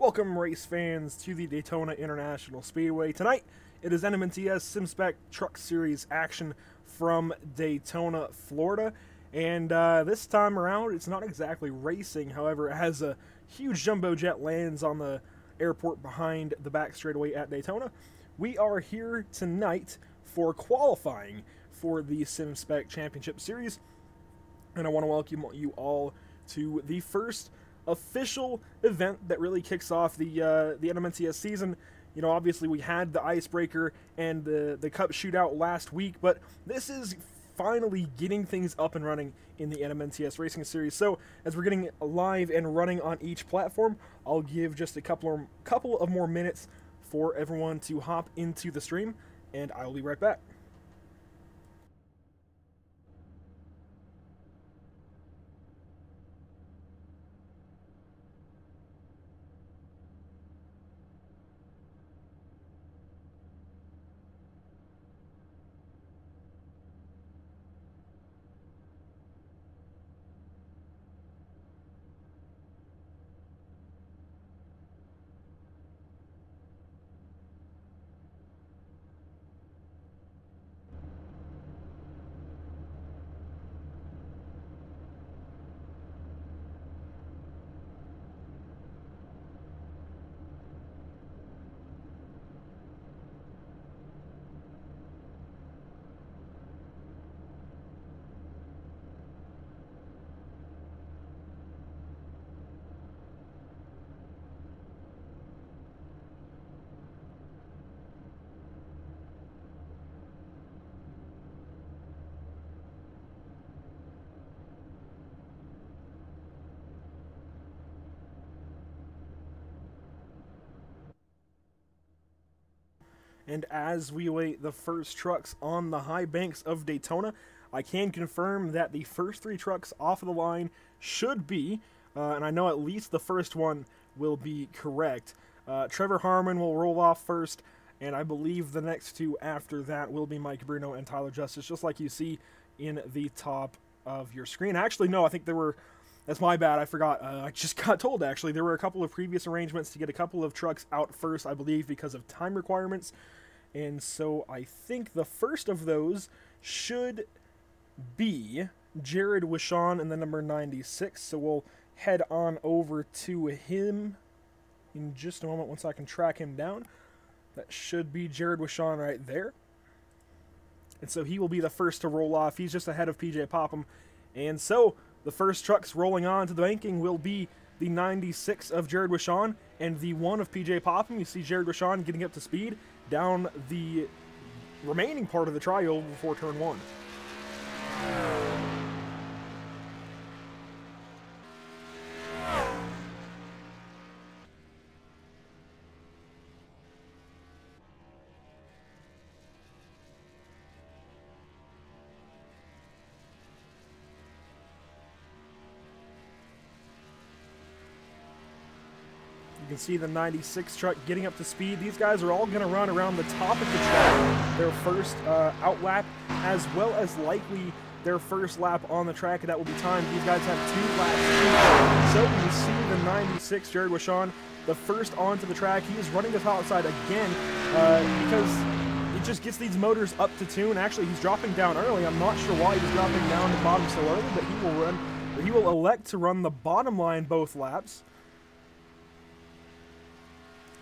Welcome, race fans, to the Daytona International Speedway. Tonight, it is NMNTS Spec Truck Series action from Daytona, Florida. And this time around, it's not exactly racing. However, as a huge jumbo jet lands on the airport behind the back straightaway at Daytona, we are here tonight for qualifying for the Sim Spec Championship Series. And I want to welcome you all to the first official event that really kicks off the NMNTS season. You know, obviously we had the icebreaker and the cup shootout last week, but this is finally getting things up and running in the NMNTS racing series. So as we're getting live and running on each platform, I'll give just a couple of more minutes for everyone to hop into the stream, and I'll be right back. And as we await the first trucks on the high banks of Daytona, I can confirm that the first three trucks off of the line should be, and I know at least the first one will be correct. Trevor Harmon will roll off first, and I believe the next two after that will be Mike Bruno and Tyler Justice, just like you see in the top of your screen. Actually, no, I think there were... That's my bad, I forgot. I just got told, actually. There were a couple of previous arrangements to get a couple of trucks out first, I believe, because of time requirements. And so I think the first of those should be Jared Wishon in the number 96. So we'll head on over to him in just a moment once I can track him down. That should be Jared Wishon right there. And so he will be the first to roll off. He's just ahead of PJ Popham. And so the first trucks rolling on to the banking will be the 96 of Jared Wishon and the 1 of PJ Popham. You see Jared Wishon getting up to speed down the remaining part of the tri-oval before turn 1. You can see the 96 truck getting up to speed. These guys are all going to run around the top of the track, their first out lap, as well as likely their first lap on the track. That will be timed. These guys have 2 laps. So you see the 96, Jared Wishon, the first onto the track. He is running the top side again because it just gets these motors up to tune. Actually, he's dropping down early. I'm not sure why he's dropping down the bottom so early, but he will elect to run the bottom line both laps.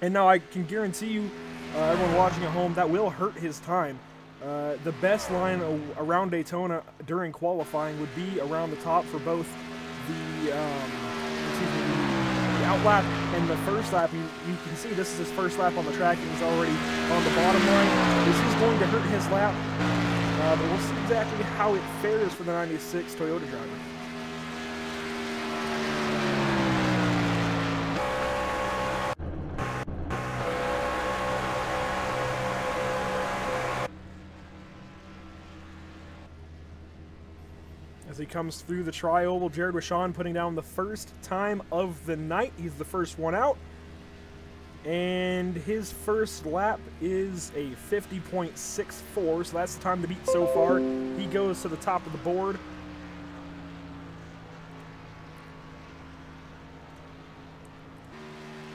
And now I can guarantee you, everyone watching at home, that will hurt his time. The best line around Daytona during qualifying would be around the top for both the out lap and the first lap. You can see this is his first lap on the track, and he's already on the bottom line. This is going to hurt his lap, but we'll see exactly how it fares for the 96 Toyota driver. As he comes through the tri-oval, Jared Wishon putting down the first time of the night. He's the first one out. And his first lap is a 50.64, so that's the time to beat so far. He goes to the top of the board.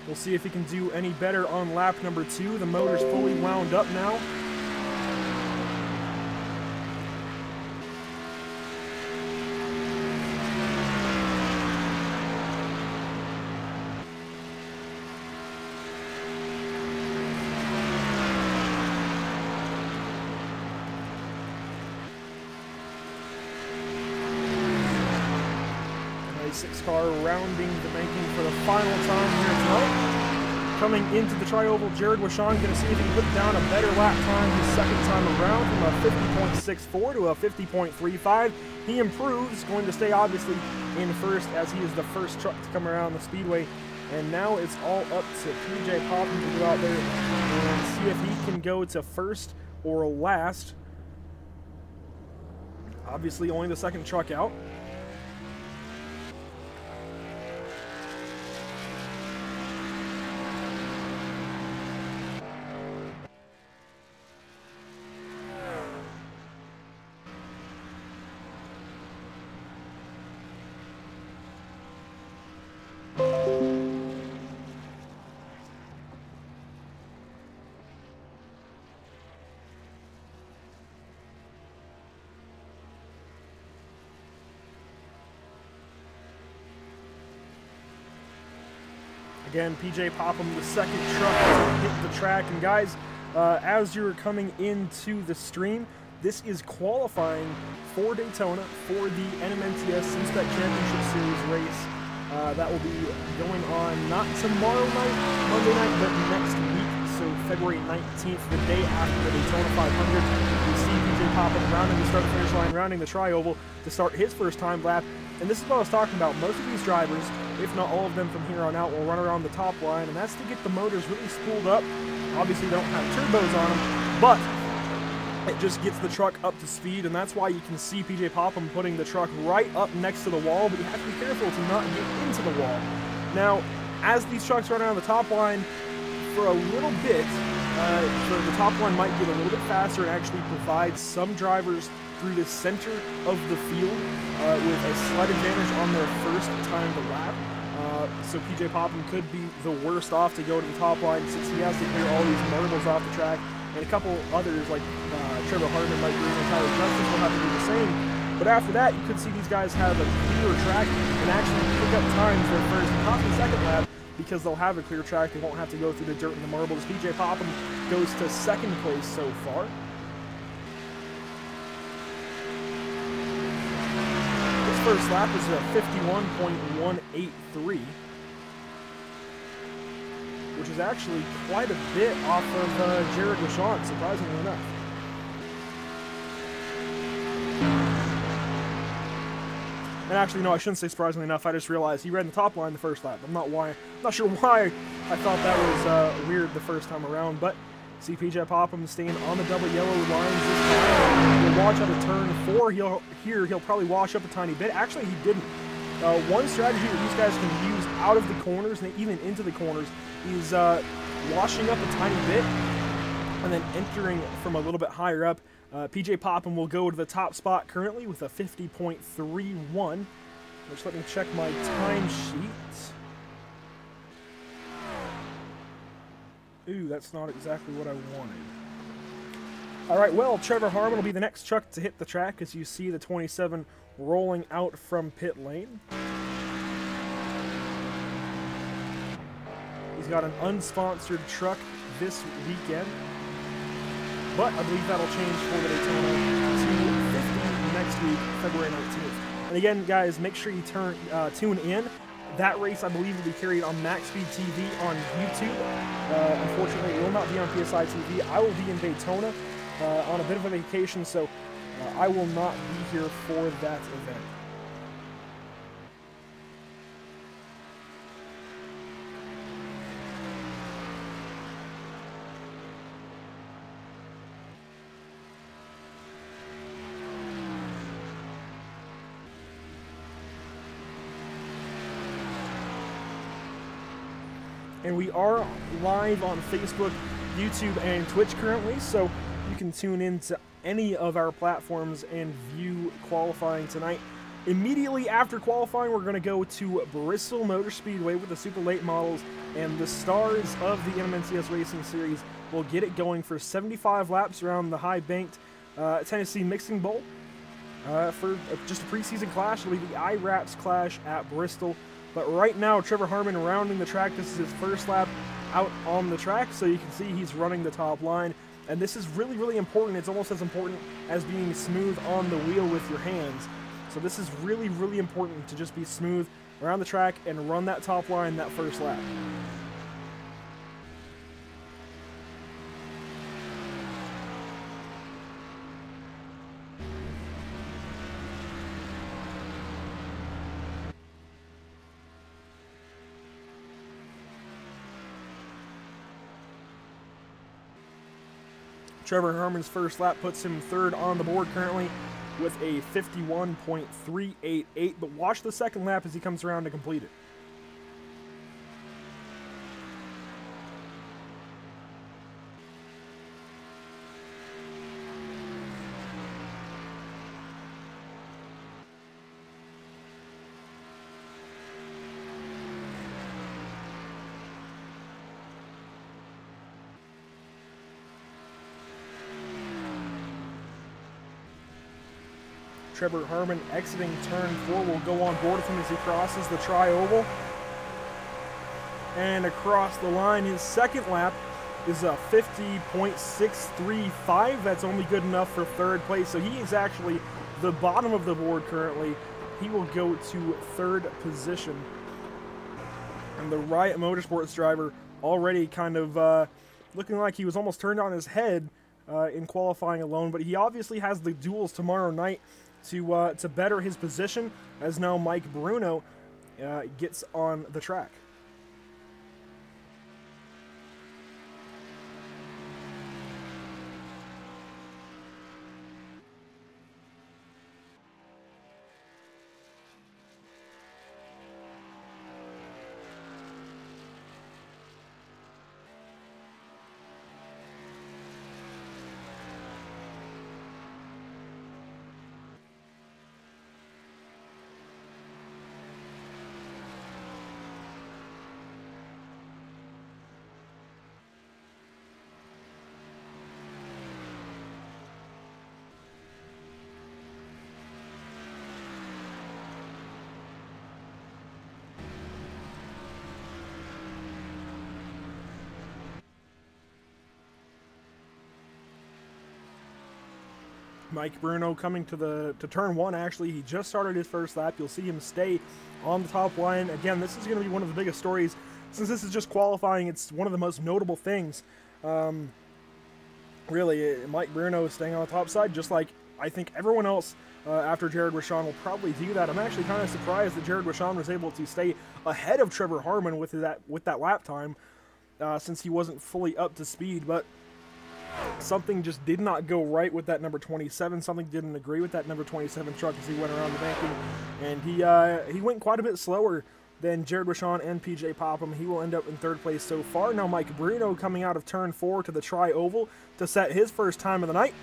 We'll see if he can do any better on lap number 2. The motor's fully wound up now. Car rounding the banking for the final time here tonight. Coming into the tri-oval, Jared Wishon going to see if he can put down a better lap time his second time around from a 50.64 to a 50.35. He improves, going to stay obviously in first as he is the first truck to come around the Speedway. And now it's all up to PJ Popham to go out there and see if he can go to first or last. Obviously only the second truck out. Again, PJ Popham, the second truck to hit the track. And guys, as you're coming into the stream, this is qualifying for Daytona for the NMNTS Spec Championship Series race. That will be going on not tomorrow night, Monday night, but next week. So February 19th, the day after the Daytona 500. We see PJ Popham rounding the start-finish line, rounding the tri-oval to start his first time lap. And this is what I was talking about. Most of these drivers, if not all of them from here on out, will run around the top line, and that's to get the motors really spooled up. Obviously, they don't have turbos on them, but it just gets the truck up to speed, and that's why you can see PJ Popham putting the truck right up next to the wall, but you have to be careful to not get into the wall. Now, as these trucks run around the top line for a little bit, the top line might get a little bit faster and actually provide some drivers through the center of the field with a slight advantage on their first time to lap. So PJ Popham could be the worst off to go to the top line since he has to clear all these marbles off the track, and a couple others like Trevor Hartman, Mike Green, and Tyler Justice will have to do the same. But after that, you could see these guys have a clearer track and actually pick up times their first and possibly second lap because they'll have a clear track. They won't have to go through the dirt and the marbles. PJ Popham goes to second place so far. First lap is a 51.183, which is actually quite a bit off of Jared Wishon, surprisingly enough. And actually, no, I shouldn't say surprisingly enough. I just realized he ran the top line the first lap. I'm not sure why I thought that was weird the first time around, but see PJ Popham staying on the double yellow lines this time. He'll watch out of turn 4. He'll probably wash up a tiny bit. Actually, he didn't. One strategy that these guys can use out of the corners and even into the corners is washing up a tiny bit and then entering from a little bit higher up. PJ Popham will go to the top spot currently with a 50.31. Just let me check my time sheet. Ooh, that's not exactly what I wanted. Alright, well, Trevor Hartman will be the next truck to hit the track as you see the 27 rolling out from pit lane. He's got an unsponsored truck this weekend, but I believe that'll change for the Daytona to 50 next week, February 19th. And again, guys, make sure you tune in. That race, I believe, will be carried on Max Speed TV on YouTube. Unfortunately, it will not be on PSI TV. I will be in Daytona on a bit of a vacation, so I will not be here for that event. And we are live on Facebook, YouTube, and Twitch currently, so you can tune in to any of our platforms and view qualifying tonight. Immediately after qualifying, we're going to go to Bristol Motor Speedway with the super late models, and the stars of the NMNTS Racing Series will get it going for 75 laps around the high-banked Tennessee Mixing Bowl. For just a preseason clash, it'll be the IRAPS clash at Bristol. But right now, Trevor Harmon rounding the track. This is his first lap out on the track, so you can see he's running the top line. And this is really, really important. It's almost as important as being smooth on the wheel with your hands. So this is really, really important to just be smooth around the track and run that top line that first lap. Trevor Harmon's first lap puts him third on the board currently with a 51.388, but watch the second lap as he comes around to complete it. Trevor Harmon exiting turn 4 will go on board with him as he crosses the tri-oval. And across the line, his second lap is a 50.635. That's only good enough for third place. So he is actually the bottom of the board currently. He will go to third position. And the Riot Motorsports driver already kind of looking like he was almost turned on his head in qualifying alone. But he obviously has the duels tomorrow night to better his position, as now Mike Bruno gets on the track. Mike Bruno coming to turn 1. Actually, he just started his first lap. You'll see him stay on the top line. Again, this is going to be one of the biggest stories. Since this is just qualifying, it's one of the most notable things. Really, Mike Bruno is staying on the top side, just like I think everyone else after Jared Rochon will probably do that. I'm actually kind of surprised that Jared Rochon was able to stay ahead of Trevor Harmon with that lap time, since he wasn't fully up to speed. But something just did not go right with that number 27. Something didn't agree with that number 27 truck as he went around the banking, and he went quite a bit slower than Jared Rochon and PJ Popham. He will end up in third place so far. Now Mike Bruno coming out of turn 4 to the tri-oval to set his first time of the night.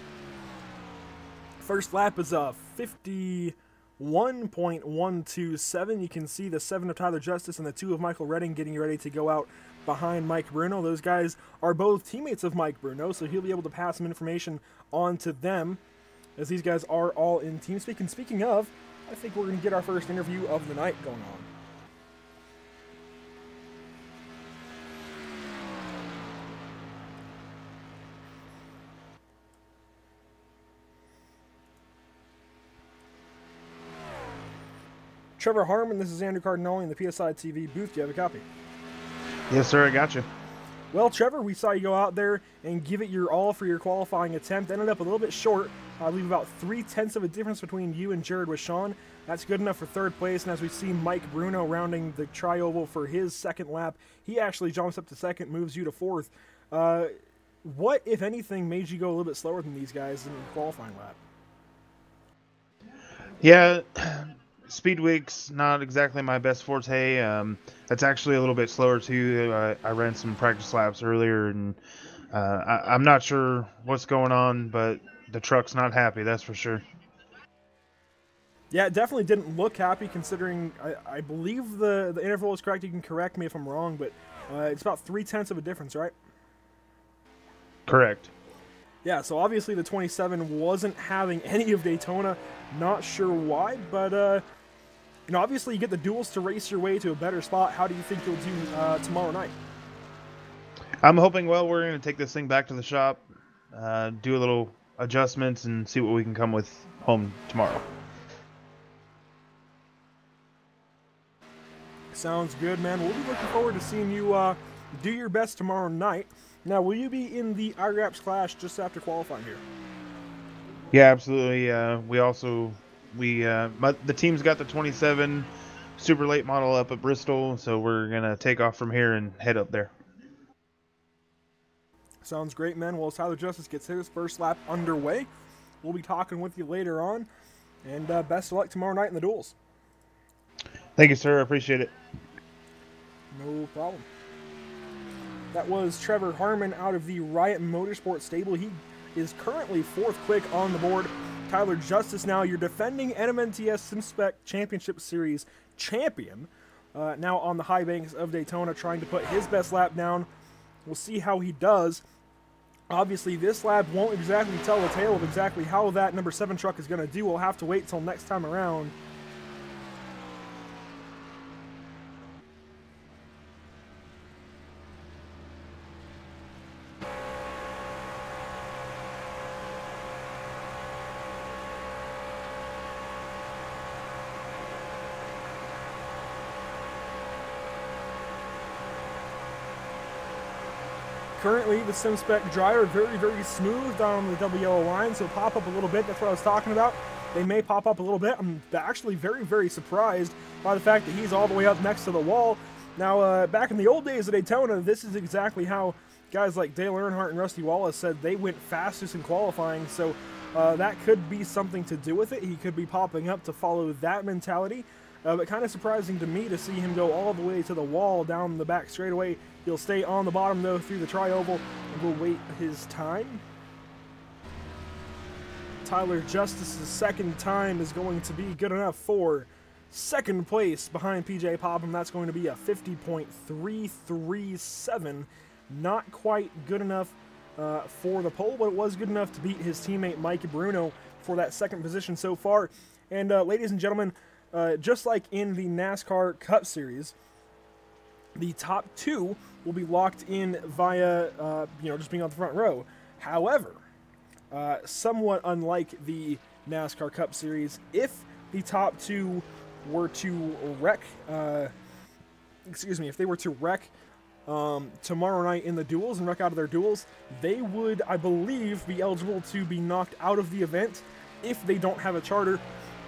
First lap is a 51.127. You can see the 7 of Tyler Justice and the 2 of Michael Redding getting ready to go out behind Mike Bruno. Those guys are both teammates of Mike Bruno, so he'll be able to pass some information on to them, as these guys are all in TeamSpeak. And speaking of, I think we're going to get our first interview of the night going on. Trevor Harmon, this is Andrew Cardinale in the PSI TV booth. Do you have a copy? Yes, sir, I got you. Well, Trevor, we saw you go out there and give it your all for your qualifying attempt. Ended up a little bit short. Leave about 3/10 of a difference between you and Jared Rochon. That's good enough for third place. And as we see Mike Bruno rounding the tri-oval for his second lap, he actually jumps up to second, moves you to fourth. What, if anything, made you go a little bit slower than these guys in the qualifying lap? Yeah, Speed Week's not exactly my best forte. It's actually a little bit slower too. I ran some practice laps earlier, and I'm not sure what's going on, but the truck's not happy, that's for sure. Yeah, it definitely didn't look happy considering, I believe the interval is correct. You can correct me if I'm wrong, but it's about 3/10 of a difference, right? Correct. Yeah, so obviously the 27 wasn't having any of Daytona. Not sure why, but you know, obviously you get the duels to race your way to a better spot. How do you think you'll do tomorrow night? I'm hoping, well, we're going to take this thing back to the shop, do a little adjustments, and see what we can come with home tomorrow. Sounds good, man. We'll be looking forward to seeing you do your best tomorrow night. Now, will you be in the IRAPS clash just after qualifying here? Yeah, absolutely. The team's got the 27 super late model up at Bristol, so we're going to take off from here and head up there. Sounds great, man. Well, as Tyler Justice gets his first lap underway, we'll be talking with you later on. And best of luck tomorrow night in the duels. Thank you, sir. I appreciate it. No problem. That was Trevor Harmon out of the Riot Motorsports stable. He is currently 4th quick on the board. Tyler Justice now your defending NMNTS Spec Championship Series champion. Now on the high banks of Daytona, trying to put his best lap down. We'll see how he does. Obviously, this lap won't exactly tell the tale of exactly how that number 7 truck is going to do. We'll have to wait till next time around. Currently, the SimSpec driver very, very smooth on the double yellow line, so pop up a little bit. That's what I was talking about. They may pop up a little bit. I'm actually very, very surprised by the fact that he's all the way up next to the wall. Now, back in the old days of Daytona, this is exactly how guys like Dale Earnhardt and Rusty Wallace said they went fastest in qualifying, so that could be something to do with it. He could be popping up to follow that mentality. But kind of surprising to me to see him go all the way to the wall down the back straightaway. He'll stay on the bottom, though, through the tri-oval, and will wait his time. Tyler Justice's second time is going to be good enough for second place behind PJ Popham. That's going to be a 50.337. Not quite good enough for the pole, but it was good enough to beat his teammate Mike Bruno for that second position so far. And ladies and gentlemen, just like in the NASCAR Cup Series, the top 2 will be locked in via, just being on the front row. However, somewhat unlike the NASCAR Cup Series, if the top 2 were to wreck, if they were to wreck tomorrow night in the duels and wreck out of their duels, they would, I believe, be eligible to be knocked out of the event if they don't have a charter.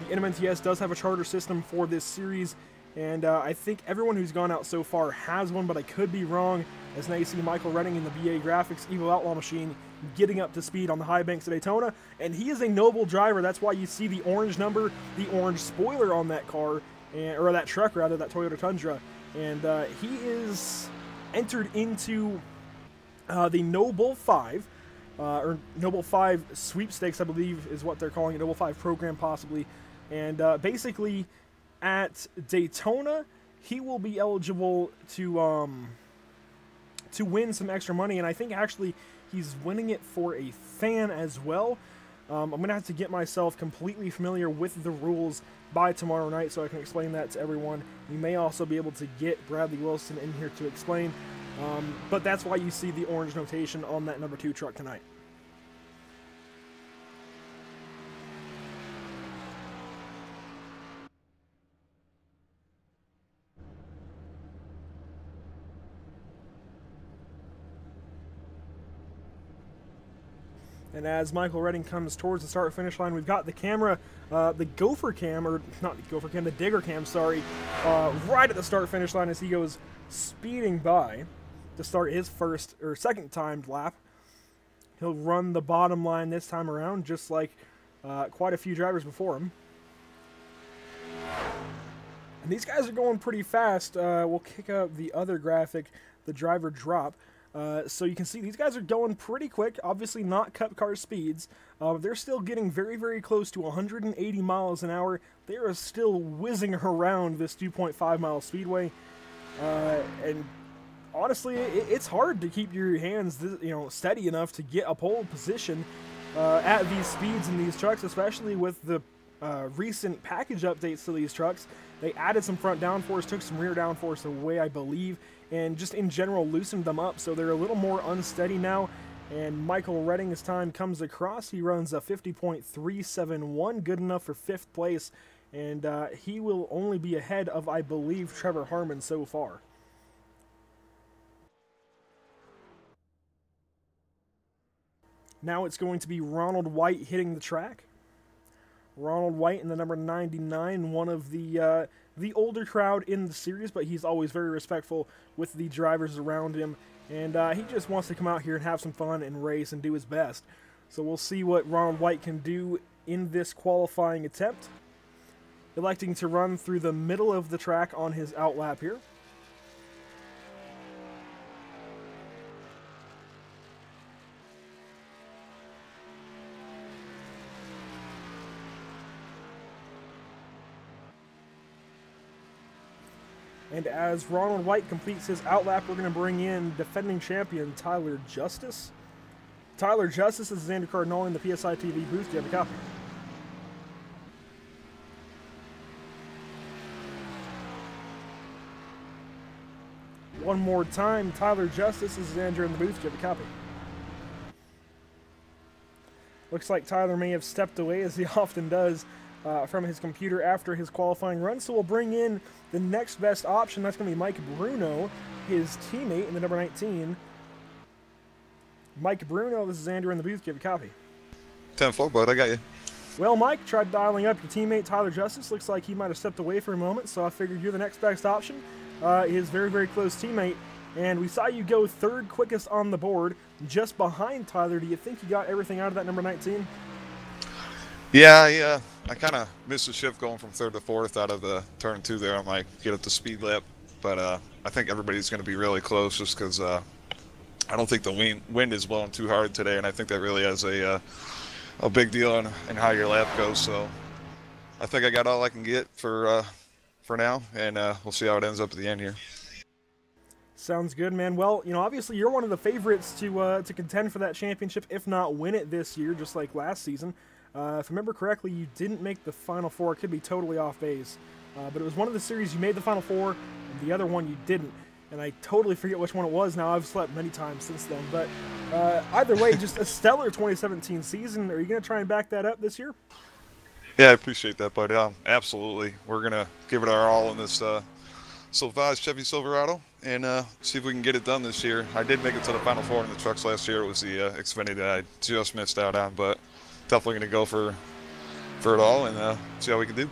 The NMNTS does have a charter system for this series, and I think everyone who's gone out so far has one, but I could be wrong, as now you see Michael Redding in the BA Graphics Evo Outlaw machine getting up to speed on the high banks of Daytona, and he is a noble driver. That's why you see the orange number, the orange spoiler on that car, or that truck rather, that Toyota Tundra, and he is entered into the Noble 5, or Noble 5 sweepstakes, I believe is what they're calling it, Noble 5 program possibly. And basically, at Daytona, he will be eligible to win some extra money, and I think actually he's winning it for a fan as well. I'm going to have to get myself completely familiar with the rules by tomorrow night so I can explain that to everyone. We may also be able to get Bradley Wilson in here to explain, but that's why you see the orange notation on that number 2 truck tonight. And as Michael Redding comes towards the start-finish line, we've got the camera, the gopher cam, or not the gopher cam, the digger cam, sorry, right at the start-finish line as he goes speeding by to start his first or second timed lap. He'll run the bottom line this time around, just like quite a few drivers before him. And these guys are going pretty fast. We'll kick up the other graphic, the driver drop. So you can see these guys are going pretty quick, obviously not Cup car speeds. They're still getting very, very close to 180 miles an hour. They are still whizzing around this 2.5 mile speedway. And honestly, it's hard to keep your hands, steady enough to get a pole position at these speeds in these trucks, especially with the recent package updates to these trucks. They added some front downforce, took some rear downforce away, I believe, and just in general loosened them up, so they're a little more unsteady now. And Michael Redding's time comes across. He runs a 50.371, good enough for 5th place, and he will only be ahead of, I believe, Trevor Harmon so far. Now it's going to be Ronald White hitting the track. Ronald White in the number 99, one of the older crowd in the series, but he's always very respectful with the drivers around him, and he just wants to come out here and have some fun and race and do his best. So we'll see what Ronald White can do in this qualifying attempt. Electing to run through the middle of the track on his outlap here. And as Ronald White completes his outlap, we're going to bring in defending champion Tyler Justice. Tyler Justice is Xander Cardinale in the PSI TV booth. Do you have a copy? One more time, Tyler Justice is Xander in the booth. Do you have a copy? Looks like Tyler may have stepped away, as he often does, from his computer after his qualifying run. So we'll bring in the next best option. That's going to be Mike Bruno, his teammate in the number 19. Mike Bruno, this is Andrew in the booth. Do you have a copy? 10-4, bud. I got you. Well, Mike, tried dialing up your teammate Tyler Justice. Looks like he might have stepped away for a moment, so I figured you're the next best option. His very, very close teammate. And we saw you go 3rd quickest on the board, just behind Tyler. Do you think you got everything out of that number 19? Yeah. I kind of missed the shift going from 3rd to 4th out of the turn 2 there. I'm like, get up to speed lap. But I think everybody's going to be really close just because I don't think the wind is blowing too hard today. And I think that really has a big deal in how your lap goes. So I think I got all I can get for now. And we'll see how it ends up at the end here. Sounds good, man. Well, obviously you're one of the favorites to contend for that championship, if not win it this year, just like last season. If I remember correctly, you didn't make the Final Four. It could be totally off base. But it was one of the series you made the Final Four, and the other one you didn't. And I totally forget which one it was now. I've slept many times since then. But either way, just a stellar 2017 season. Are you going to try and back that up this year? Yeah, I appreciate that, bud. Absolutely. We're going to give it our all in this Sauvage Chevy Silverado and see if we can get it done this year. I did make it to the Final Four in the trucks last year. It was the Xfinity that I just missed out on, but definitely going to go for it all and see how we can do.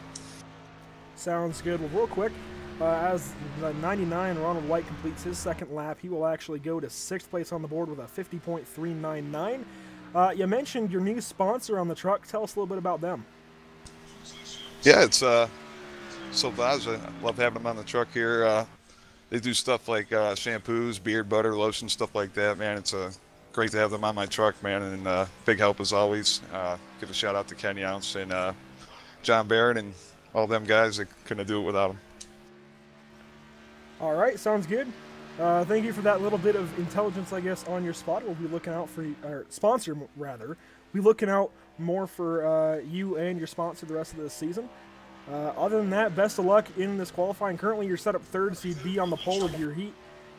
Sounds good. Well, real quick, as the 99 Ronald White completes his 2nd lap, he will actually go to 6th place on the board with a 50.399. You mentioned your new sponsor on the truck. Tell us a little bit about them. Yeah, it's Sauvage. I love having them on the truck here. They do stuff like shampoos, beard butter, lotion, stuff like that, man. It's great to have them on my truck, man, and big help as always. Give a shout out to Kenny Ounce and John Barrett and all them guys. I couldn't do it without them. All right, sounds good. Thank you for that little bit of intelligence, I guess, on your spot. We'll be looking out for our sponsor, rather. We'll be looking out more for you and your sponsor the rest of this season. Other than that, best of luck in this qualifying. Currently, you're set up 3rd, so you'd be on the pole of your heat.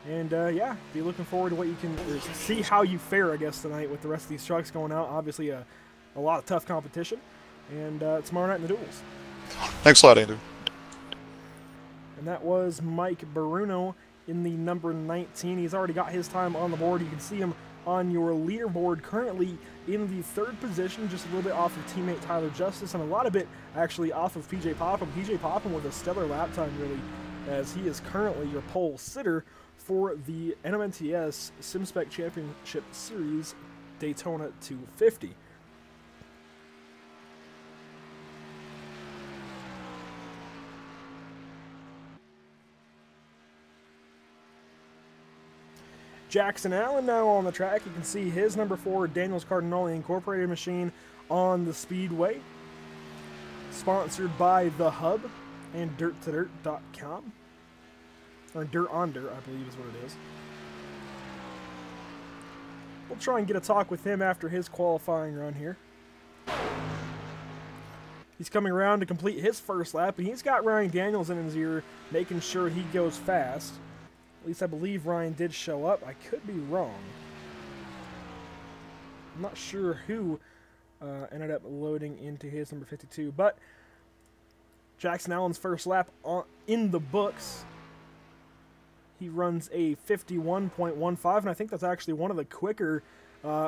And yeah, be looking forward to what you can see how you fare, I guess, tonight with the rest of these trucks going out. Obviously, a lot of tough competition. And tomorrow night in the duels. Thanks a lot, Andrew. And that was Mike Bruno in the number 19. He's already got his time on the board. You can see him on your leaderboard currently in the 3rd position, just a little bit off of teammate Tyler Justice, and a lot of it actually off of PJ Popham. PJ Popham with a stellar lap time, really, as he is currently your pole sitter for the NMNTS SimSpec Championship Series Daytona 250. Jackson Allen now on the track. You can see his number 4 Daniels Cardinale Incorporated machine on the Speedway. Sponsored by The Hub and DirtToDirt.com. Or Dirt on Dirt, I believe is what it is. We'll try and get a talk with him after his qualifying run here. He's coming around to complete his first lap, and he's got Ryan Daniels in his ear, making sure he goes fast. At least I believe Ryan did show up. I could be wrong. I'm not sure who ended up loading into his number 52, but Jackson Allen's first lap in the books. He runs a 51.15, and I think that's actually one of the quicker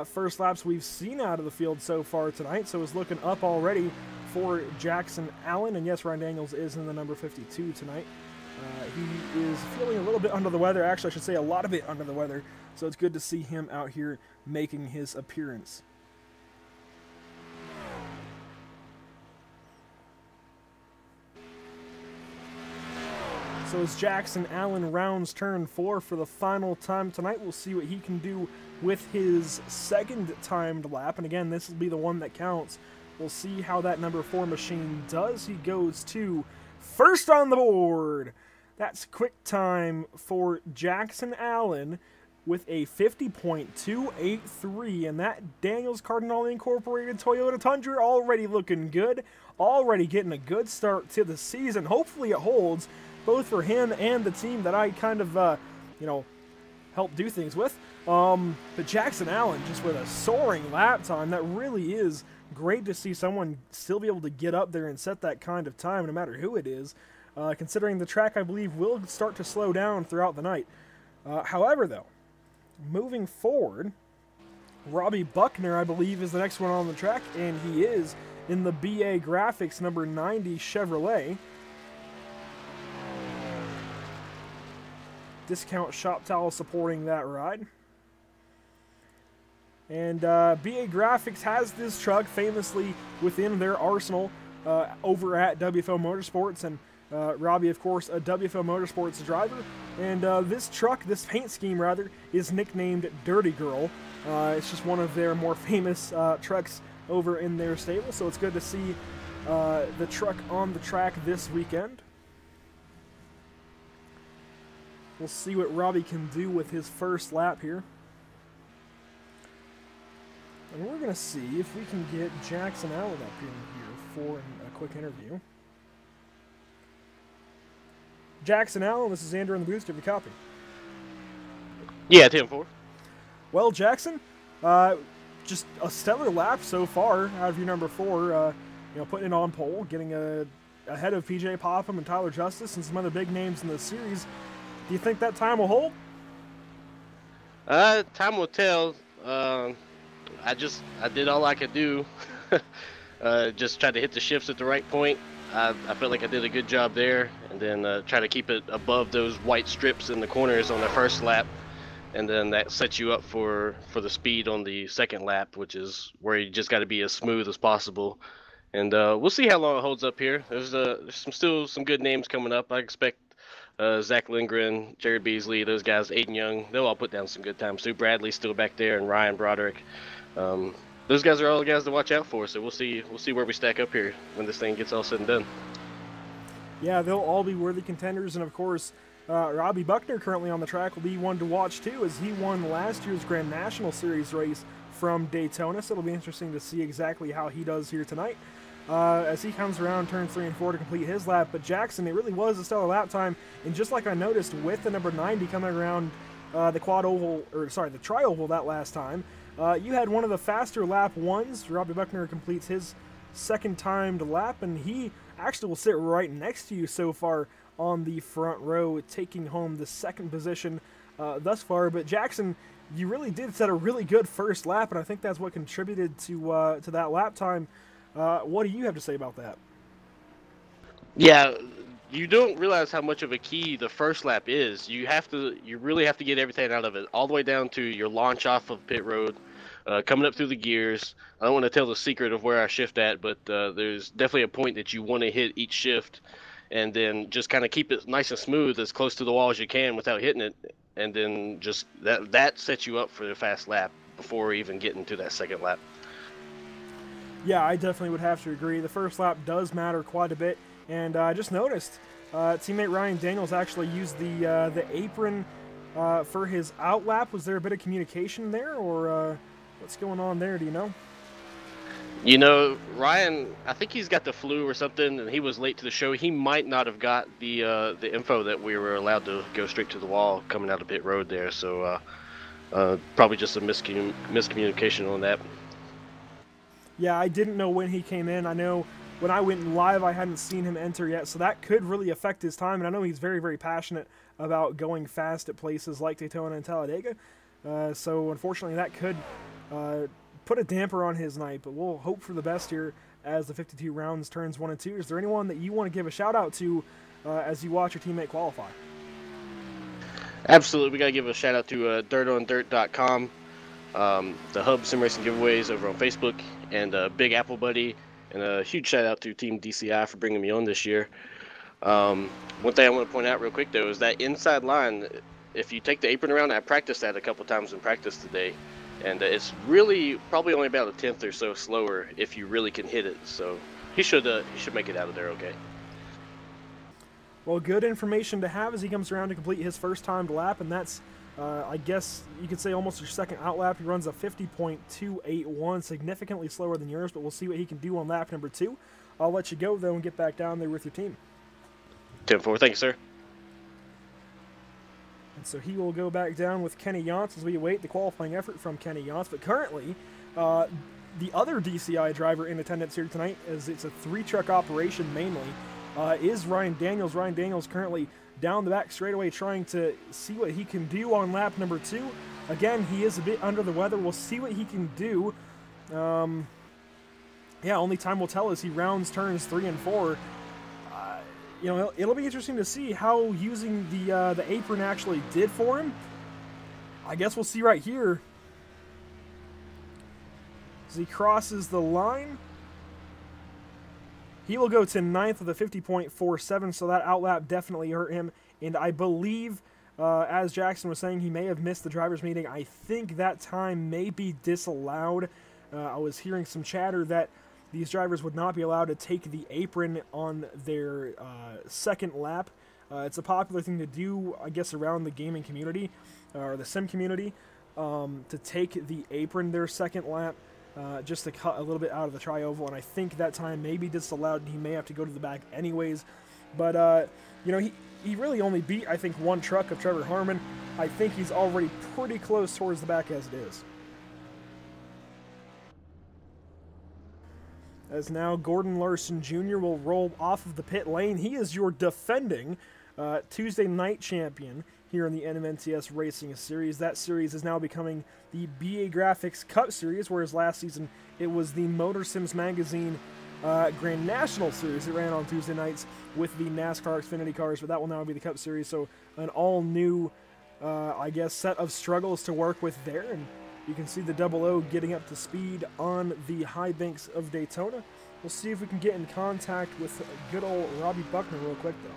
first laps we've seen out of the field so far tonight, so it's looking up already for Jackson Allen. And yes, Ryan Daniels is in the number 52 tonight. He is feeling a little bit under the weather. Actually, I should say a lot of it under the weather, so it's good to see him out here making his appearance. So as Jackson Allen rounds turn 4 for the final time tonight, we'll see what he can do with his second timed lap. And again, this will be the one that counts. We'll see how that number 4 machine does. He goes to first on the board. That's quick time for Jackson Allen with a 50.283. And that Daniels Cardinale Incorporated Toyota Tundra already looking good. Already getting a good start to the season. Hopefully it holds, both for him and the team that I kind of, help do things with. But Jackson Allen just with a soaring lap time. That really is great to see someone still be able to get up there and set that kind of time, no matter who it is, considering the track, I believe, will start to slow down throughout the night. However, though, moving forward, Robbie Buckner, I believe, is the next one on the track, and he is in the BA Graphics number 90 Chevrolet. Discount Shop Towel supporting that ride. And BA Graphics has this truck famously within their arsenal over at WFO Motorsports. And Robbie, of course, a WFO Motorsports driver. And this truck, this paint scheme rather, is nicknamed Dirty Girl. It's just one of their more famous trucks over in their stable. So it's good to see the truck on the track this weekend. We'll see what Robbie can do with his first lap here. And we're going to see if we can get Jackson Allen up in here for a quick interview. Jackson Allen, this is Andrew in the booth. Do you have a copy? Yeah, 10-4. Well, Jackson, just a stellar lap so far out of your number 4. Putting it on pole, getting ahead of PJ Popham and Tyler Justice and some other big names in the series. Do you think that time will hold? Time will tell. I did all I could do. Just tried to hit the shifts at the right point. I felt like I did a good job there, and then try to keep it above those white strips in the corners on the first lap, and then that sets you up for the speed on the second lap, which is where you just got to be as smooth as possible. And we'll see how long it holds up here. There's still some good names coming up. I expect Zach Lindgren, Jared Beasley, those guys, Aiden Young, they'll all put down some good times. Sue Bradley's still back there, and Ryan Broderick. Those guys are all the guys to watch out for. So we'll see where we stack up here when this thing gets all said and done. Yeah, they'll all be worthy contenders, and of course, Robbie Buckner currently on the track will be one to watch too, as he won last year's Grand National Series race from Daytona. So it'll be interesting to see exactly how he does here tonight. As he comes around turns 3 and 4 to complete his lap. But Jackson, it really was a stellar lap time, and just like I noticed with the number 90 coming around the tri-oval that last time, you had one of the faster lap ones. Robbie Buckner completes his second timed lap, and he actually will sit right next to you so far on the front row, taking home the second position thus far. But Jackson, you really did set a really good first lap, and I think that's what contributed to that lap time. What do you have to say about that? Yeah, you don't realize how much of a key the first lap is. You really have to get everything out of it, all the way down to your launch off of pit road, coming up through the gears. I don't want to tell the secret of where I shift at, but there's definitely a point that you want to hit each shift, and then just kind of keep it nice and smooth, as close to the wall as you can without hitting it. and then just that sets you up for the fast lap before even getting to that second lap. Yeah, I definitely would have to agree. The first lap does matter quite a bit, and I just noticed teammate Ryan Daniels actually used the apron for his out lap. Was there a bit of communication there, or what's going on there? Do you know? You know, Ryan, I think he's got the flu or something, and he was late to the show. He might not have got the info that we were allowed to go straight to the wall coming out of pit road there. So probably just a miscommunication on that. Yeah, I didn't know when he came in. I know when I went live, I hadn't seen him enter yet, so that could really affect his time. And I know he's very, very passionate about going fast at places like Daytona and Talladega. So unfortunately, that could put a damper on his night. But we'll hope for the best here as the 52 rounds turns 1 and 2. Is there anyone that you want to give a shout out to as you watch your teammate qualify? Absolutely, we got to give a shout out to dirtondirt.com. The Hub Sim Racing giveaways over on Facebook, and Big Apple Buddy, and a huge shout out to Team DCI for bringing me on this year. One thing I want to point out real quick though is that inside line, if you take the apron around, I practiced that a couple times in practice today, and it's really probably only about a tenth or so slower if you really can hit it. So he should make it out of there okay. Well, good information to have as he comes around to complete his first timed lap, and that's I guess you could say almost your second out lap. He runs a 50.281, significantly slower than yours, but we'll see what he can do on lap number 2. I'll let you go, though, and get back down there with your team. 10-4, thank you, sir. And so he will go back down with Kenny Yance as we await the qualifying effort from Kenny Yance. But currently, the other DCI driver in attendance here tonight, as it's a 3-truck operation mainly, is Ryan Daniels. Ryan Daniels currently down the back straightaway trying to see what he can do on lap number 2. Again, he is a bit under the weather. We'll see what he can do. Yeah, only time will tell as he rounds turns 3 and 4. You know, it'll be interesting to see how using the apron actually did for him. I guess we'll see right here. As he crosses the line, he will go to 9th with a 50.47, so that outlap definitely hurt him. And I believe, as Jackson was saying, he may have missed the driver's meeting. I think that time may be disallowed. I was hearing some chatter that these drivers would not be allowed to take the apron on their second lap. It's a popular thing to do, I guess, around the gaming community, or the sim community, to take the apron their second lap. Just to cut a little bit out of the tri-oval, and I think that time may be disallowed, and he may have to go to the back anyways. But, you know, he really only beat, I think, 1 truck of Trevor Harmon. I think he's already pretty close towards the back as it is. As now Gordon Larson Jr. will roll off of the pit lane. He is your defending Tuesday night champion here in the NMNTS Racing Series. That series is now becoming the BA Graphics Cup Series, whereas last season it was the Motor Sims Magazine Grand National Series. It ran on Tuesday nights with the NASCAR Xfinity cars, but that will now be the Cup Series, so an all-new, I guess, set of struggles to work with there, and you can see the Double O getting up to speed on the high banks of Daytona. We'll see if we can get in contact with good old Robbie Buckner real quick, though.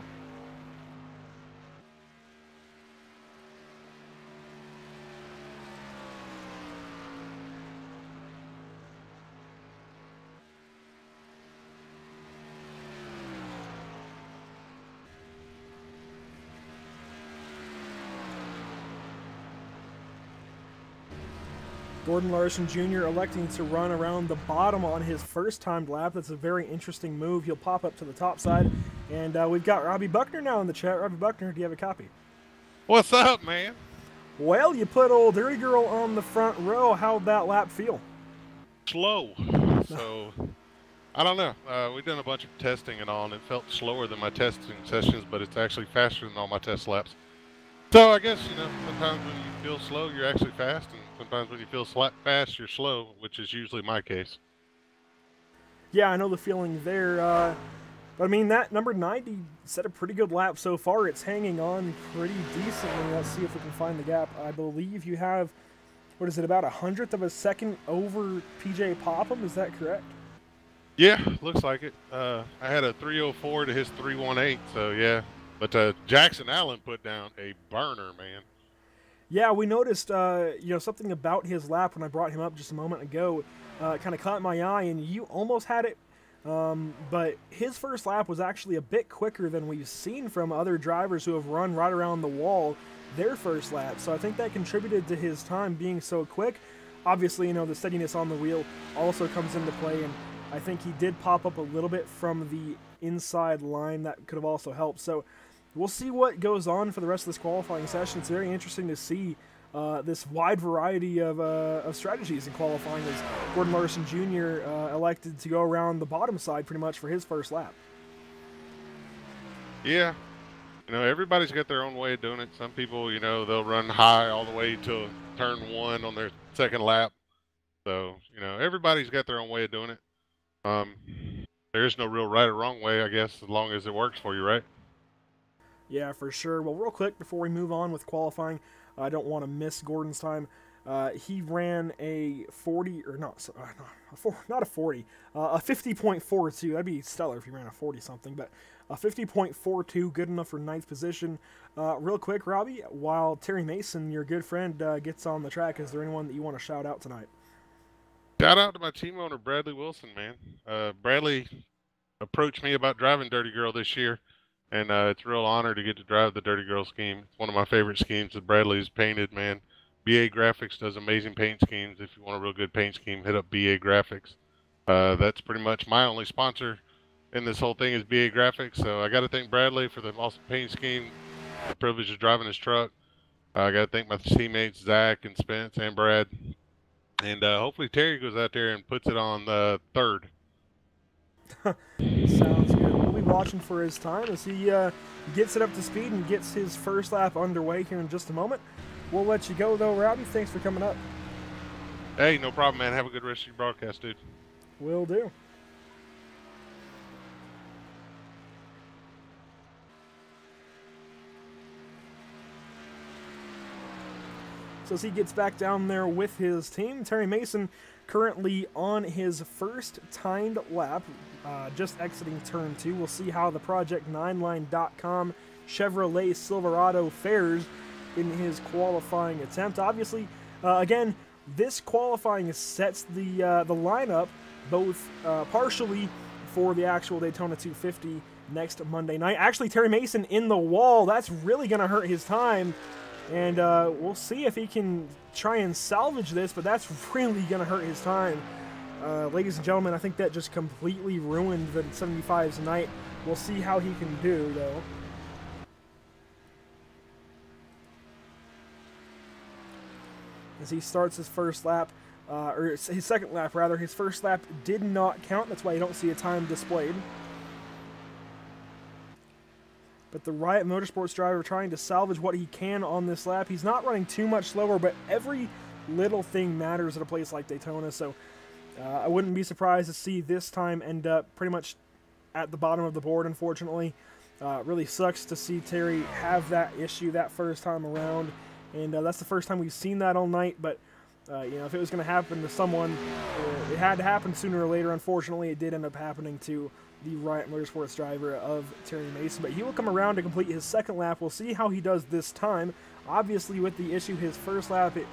Gordon Larson Jr. electing to run around the bottom on his first timed lap. That's a very interesting move. He'll pop up to the top side. And we've got Robbie Buckner now in the chat. Robbie Buckner, do you have a copy? What's up, man? Well, you put old Dirty Girl on the front row. How'd that lap feel? Slow. So, I don't know. We've done a bunch of testing and all, and it felt slower than my testing sessions, but it's actually faster than all my test laps. So I guess, you know, sometimes when you feel slow, you're actually fast, and sometimes when you feel fast, you're slow, which is usually my case. Yeah, I know the feeling there. But I mean, that number 90 set a pretty good lap so far. It's hanging on pretty decently. Let's see if we can find the gap. I believe you have, what is it, about 1/100th of a second over PJ Popham? Is that correct? Yeah, looks like it. I had a 304 to his 318, so yeah. But Jackson Allen put down a burner, man. Yeah, we noticed, something about his lap when I brought him up just a moment ago. Kind of caught my eye, and you almost had it. But his first lap was actually a bit quicker than we've seen from other drivers who have run right around the wall their first lap. So I think that contributed to his time being so quick. Obviously, the steadiness on the wheel also comes into play, and I think he did pop up a little bit from the inside line. That could have also helped. So we'll see what goes on for the rest of this qualifying session. It's very interesting to see this wide variety of strategies in qualifying, as Gordon Larson Jr. Elected to go around the bottom side pretty much for his first lap. Yeah. Everybody's got their own way of doing it. Some people, they'll run high all the way to turn 1 on their second lap. So, everybody's got their own way of doing it. There is no real right or wrong way, I guess, as long as it works for you, right? Yeah, for sure. Well, real quick, before we move on with qualifying, I don't want to miss Gordon's time. He ran a 40, or not a 40, a 50.42. That'd be stellar if he ran a 40-something, but a 50.42, good enough for 9th position. Real quick, Robbie, while Terry Mason, your good friend, gets on the track, is there anyone that you want to shout out tonight? Shout out to my team owner, Bradley Wilson, man. Bradley approached me about driving Dirty Girl this year, and it's a real honor to get to drive the Dirty Girl scheme. It's one of my favorite schemes that Bradley's painted, man. BA Graphics does amazing paint schemes. If you want a real good paint scheme, hit up BA Graphics. That's pretty much my only sponsor in this whole thing is BA Graphics. So I got to thank Bradley for the awesome paint scheme, the privilege of driving his truck. I got to thank my teammates, Zach and Spence and Brad. And hopefully Terry goes out there and puts it on the 3rd. Sounds good. We'll be watching for his time as he gets it up to speed and gets his first lap underway here in just a moment. We'll let you go, though, Robbie. Thanks for coming up. Hey, no problem, man. Have a good rest of your broadcast, dude. Will do. So as he gets back down there with his team, Terry Mason currently on his first timed lap, just exiting turn 2. We'll see how the Project9line.com Chevrolet Silverado fares in his qualifying attempt. Obviously, again, this qualifying sets the lineup both partially for the actual Daytona 250 next Monday night. Actually, Terry Mason in the wall. That's really going to hurt his time. And we'll see if he can try and salvage this, but that's really going to hurt his time. Ladies and gentlemen, I think that just completely ruined the 75's night. We'll see how he can do, though. As he starts his first lap, or his second lap, rather. His first lap did not count. That's why you don't see a time displayed. But the Riot Motorsports driver trying to salvage what he can on this lap. He's not running too much slower, but every little thing matters at a place like Daytona. So I wouldn't be surprised to see this time end up pretty much at the bottom of the board, unfortunately. Really sucks to see Terry have that issue that first time around. And that's the first time we've seen that all night. But, if it was going to happen to someone, it had to happen sooner or later. Unfortunately, it did end up happening to the Riot Motorsports driver of Terry Mason. But he will come around to complete his second lap. We'll see how he does this time. Obviously, with the issue, his first lap, it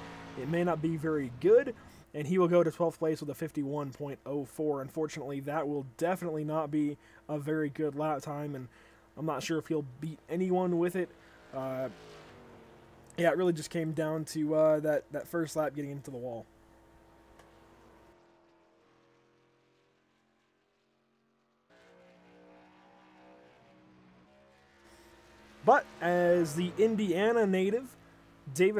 may not be very good. And he will go to 12th place with a 51.04. Unfortunately, that will definitely not be a very good lap time. And I'm not sure if he'll beat anyone with it. Yeah, it really just came down to that first lap getting into the wall. But as the Indiana native,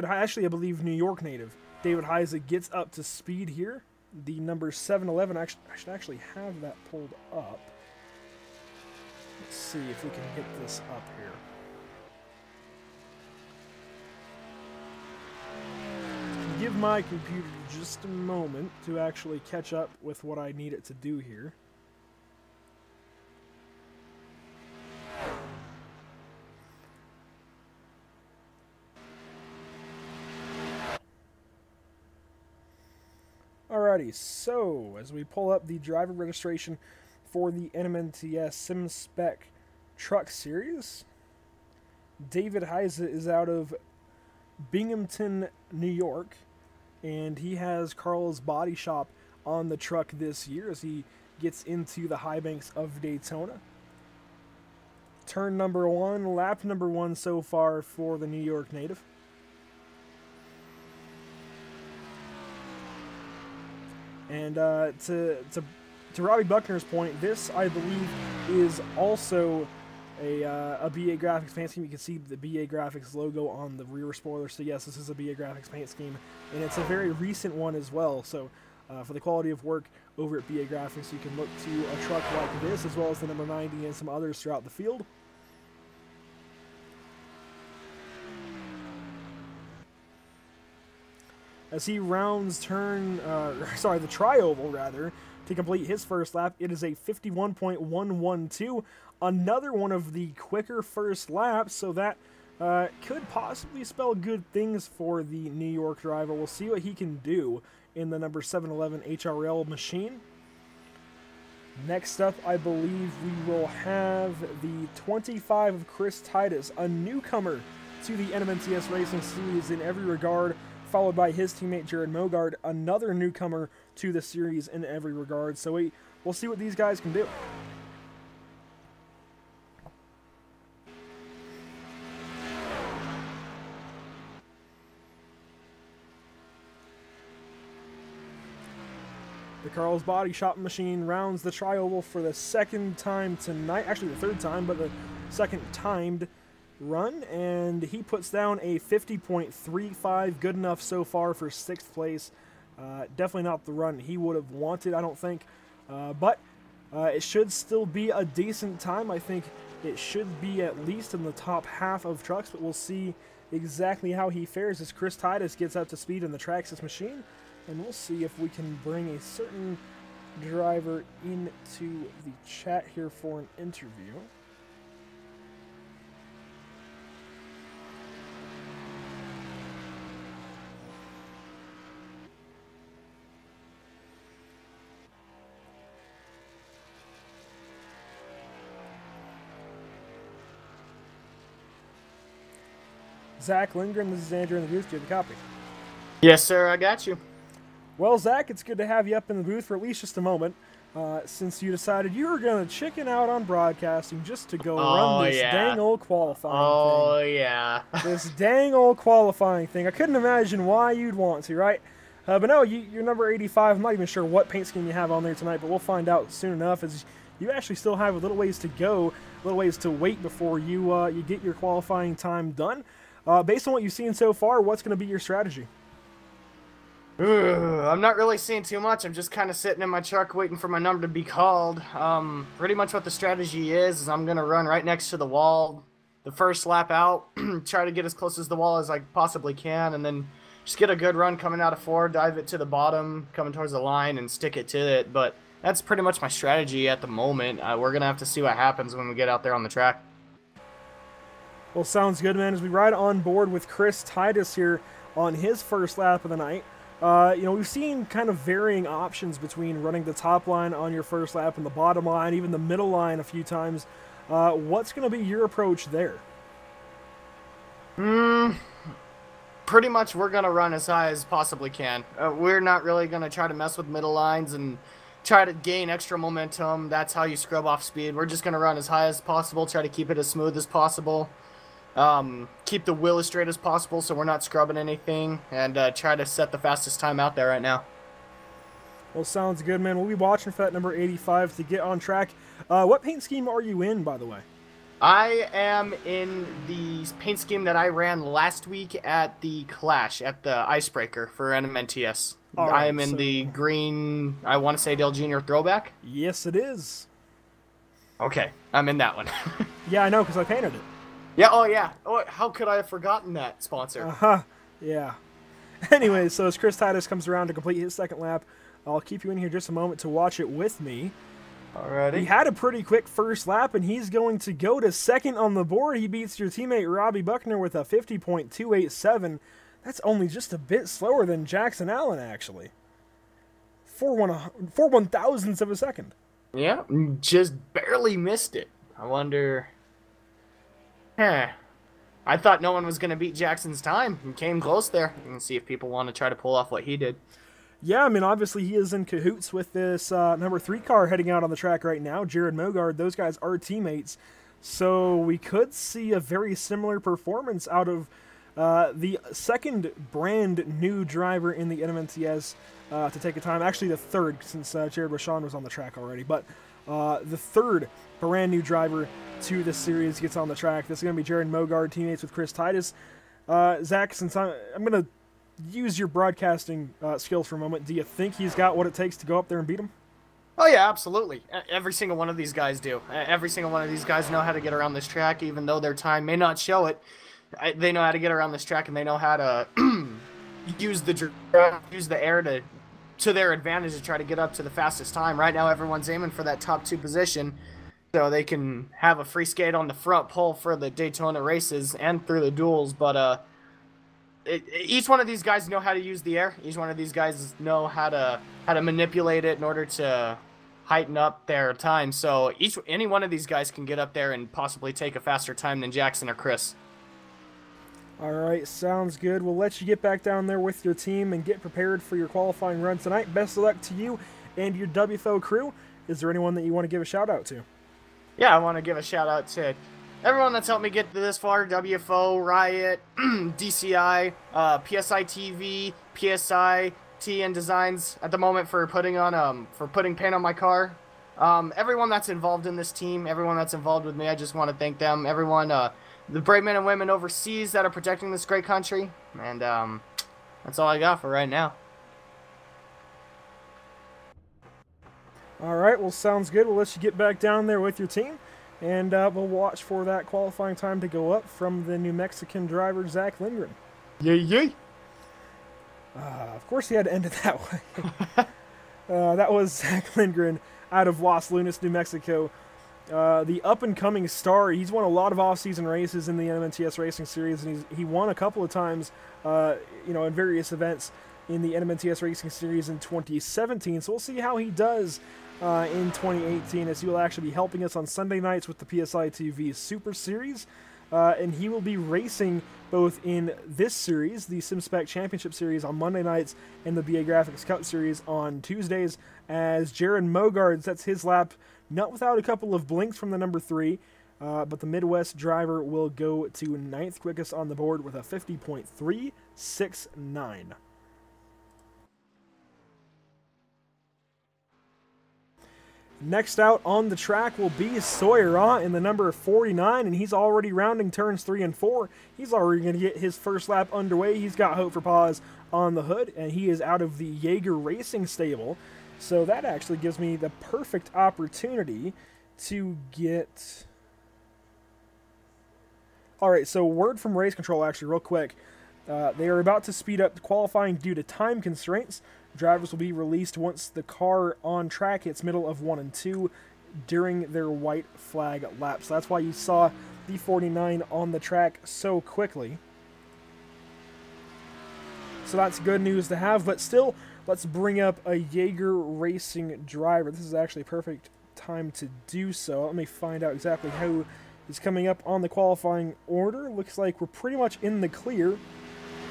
actually I believe New York native, David Heise gets up to speed here. The number 711, I should actually have that pulled up. Let's see if we can get this up here. Give my computer just a moment to actually catch up with what I need it to do here. Alrighty, so as we pull up the driver registration for the NMNTS Sim Spec Truck Series, David Heise is out of Binghamton, New York, and he has Carl's Body Shop on the truck this year as he gets into the high banks of Daytona. Turn number 1, lap number 1 so far for the New York native. And to Robbie Buckner's point, this, I believe, is also a BA Graphics paint scheme. You can see the BA Graphics logo on the rear spoiler. So yes, this is a BA Graphics paint scheme, and it's a very recent one as well. So for the quality of work over at BA Graphics, you can look to a truck like this, as well as the number 90 and some others throughout the field. As he rounds the tri-oval rather, to complete his first lap, it is a 51.112, another one of the quicker first laps, so that could possibly spell good things for the New York driver. We'll see what he can do in the number 711 HRL machine. Next up, I believe we will have the 25 of Chris Titus, a newcomer to the NMNTS Racing Series in every regard, followed by his teammate Jared Mogard, another newcomer to the series in every regard. So we'll see what these guys can do. The Carl's Body Shop machine rounds the tri-oval for the second time tonight. Actually, the third time, but the second timed run, and he puts down a 50.35, good enough so far for 6th place. Definitely not the run he would have wanted, I don't think, but it should still be a decent time. I think it should be at least in the top half of trucks, but we'll see exactly how he fares as Chris Titus gets up to speed in the Traxxas machine, and we'll see if we can bring a certain driver into the chat here for an interview. Zach Lindgren, this is Andrew in the booth. Do you have a copy? Yes, sir, I got you. Well, Zach, it's good to have you up in the booth for at least just a moment, since you decided you were going to chicken out on broadcasting just to go run this dang old qualifying thing. Oh, yeah. This dang old qualifying thing. I couldn't imagine why you'd want to, right? But no, you're number 85. I'm not even sure what paint scheme you have on there tonight, but we'll find out soon enough, as you actually still have a little ways to go, a little ways to wait before you get your qualifying time done. Based on what you've seen so far, what's going to be your strategy? I'm not really seeing too much. I'm just kind of sitting in my truck waiting for my number to be called. Pretty much what the strategy is I'm going to run right next to the wall the first lap out, try to get as close as the wall as I possibly can, and then just get a good run coming out of 4, dive it to the bottom, coming towards the line, and stick it to it. But that's pretty much my strategy at the moment. We're going to have to see what happens when we get out there on the track. Well, sounds good, man. As we ride on board with Chris Titus here on his first lap of the night, we've seen kind of varying options between running the top line on your first lap and the bottom line, even the middle line a few times. What's going to be your approach there? Pretty much we're going to run as high as possibly can. We're not really going to try to mess with middle lines and try to gain extra momentum. That's how you scrub off speed. We're just going to run as high as possible, try to keep it as smooth as possible. Keep the wheel as straight as possible so we're not scrubbing anything, and try to set the fastest time out there right now. Well, sounds good, man. We'll be watching for that number 85 to get on track. What paint scheme are you in, by the way? I am in the paint scheme that I ran last week at the Clash, at the Icebreaker for NMNTS. Right, I am in the green, I want to say Dale Jr. throwback? Yes, it is. Okay, I'm in that one. Yeah, I know, because I painted it. Yeah, oh yeah. Oh, how could I have forgotten that sponsor? Yeah. Anyway, so as Chris Titus comes around to complete his second lap, I'll keep you in here just a moment to watch it with me. Alrighty. He had a pretty quick first lap, and he's going to go to second on the board. He beats your teammate Robbie Buckner with a 50.287. That's only just a bit slower than Jackson Allen, actually. 4/1000ths of a second. Yeah, just barely missed it. I wonder... I thought no one was going to beat Jackson's time and came close there. You can see if people want to try to pull off what he did. Yeah, I mean, obviously he is in cahoots with this number 3 car heading out on the track right now, Jared Mogard. Those guys are teammates. So we could see a very similar performance out of the second brand new driver in the NMNTS to take a time. Actually, the third, since Jared Rashawn was on the track already. But the third brand new driver to this series gets on the track. This is going to be Jared Mogard, teammates with Chris Titus. Zach, since I'm going to use your broadcasting skills for a moment, do you think he's got what it takes to go up there and beat him? Oh, yeah, absolutely. Every single one of these guys do. Every single one of these guys know how to get around this track, even though their time may not show it. They know how to get around this track, and they know how to use the air to their advantage to try to get up to the fastest time. Right now, everyone's aiming for that top 2 position, so they can have a free skate on the front pole for the Daytona races and through the duels. But each one of these guys know how to use the air. Each one of these guys know how to manipulate it in order to heighten up their time. So any one of these guys can get up there and possibly take a faster time than Jackson or Chris. All right, sounds good. We'll let you get back down there with your team and get prepared for your qualifying run tonight. Best of luck to you and your WFO crew. Is there anyone that you want to give a shout out to? Yeah, I want to give a shout out to everyone that's helped me get this far. WFO, Riot, DCI, PSI TV, PSI, TN Designs at the moment for putting paint on my car. Everyone that's involved in this team, everyone that's involved with me, I just want to thank them. Everyone, the brave men and women overseas that are protecting this great country. And that's all I got for right now. All right, well, sounds good. We'll let you get back down there with your team, and we'll watch for that qualifying time to go up from the New Mexican driver, Zach Lindgren. Yay, yay. Of course, he had to end it that way. That was Zach Lindgren out of Los Lunas, New Mexico. The up-and-coming star. He's won a lot of off-season races in the NMNTS Racing Series, and he won a couple of times, in various events in the NMNTS Racing Series in 2017. So we'll see how he does in 2018, as he will actually be helping us on Sunday nights with the PSI TV Super Series. And he will be racing both in this series, the SimSpec Championship Series, on Monday nights, and the BA Graphics Cup Series on Tuesdays, as Jared Mogard sets his lap, not without a couple of blinks from the number 3, but the Midwest driver will go to 9th quickest on the board with a 50.369. Next out on the track will be Sawyer in the number 49, and he's already rounding turns 3 and 4. He's already going to get his first lap underway. He's got Hope for Pause on the hood, and he is out of the Jaeger Racing stable. So that actually gives me the perfect opportunity to get... Alright, so word from race control, actually, real quick. They are about to speed up qualifying due to time constraints. Drivers will be released once the car on track hits middle of 1 and 2 during their white flag laps. So that's why you saw the 49 on the track so quickly. So that's good news to have, but still, let's bring up a Jaeger Racing driver. This is actually a perfect time to do so. Let me find out exactly who is coming up on the qualifying order. Looks like we're pretty much in the clear.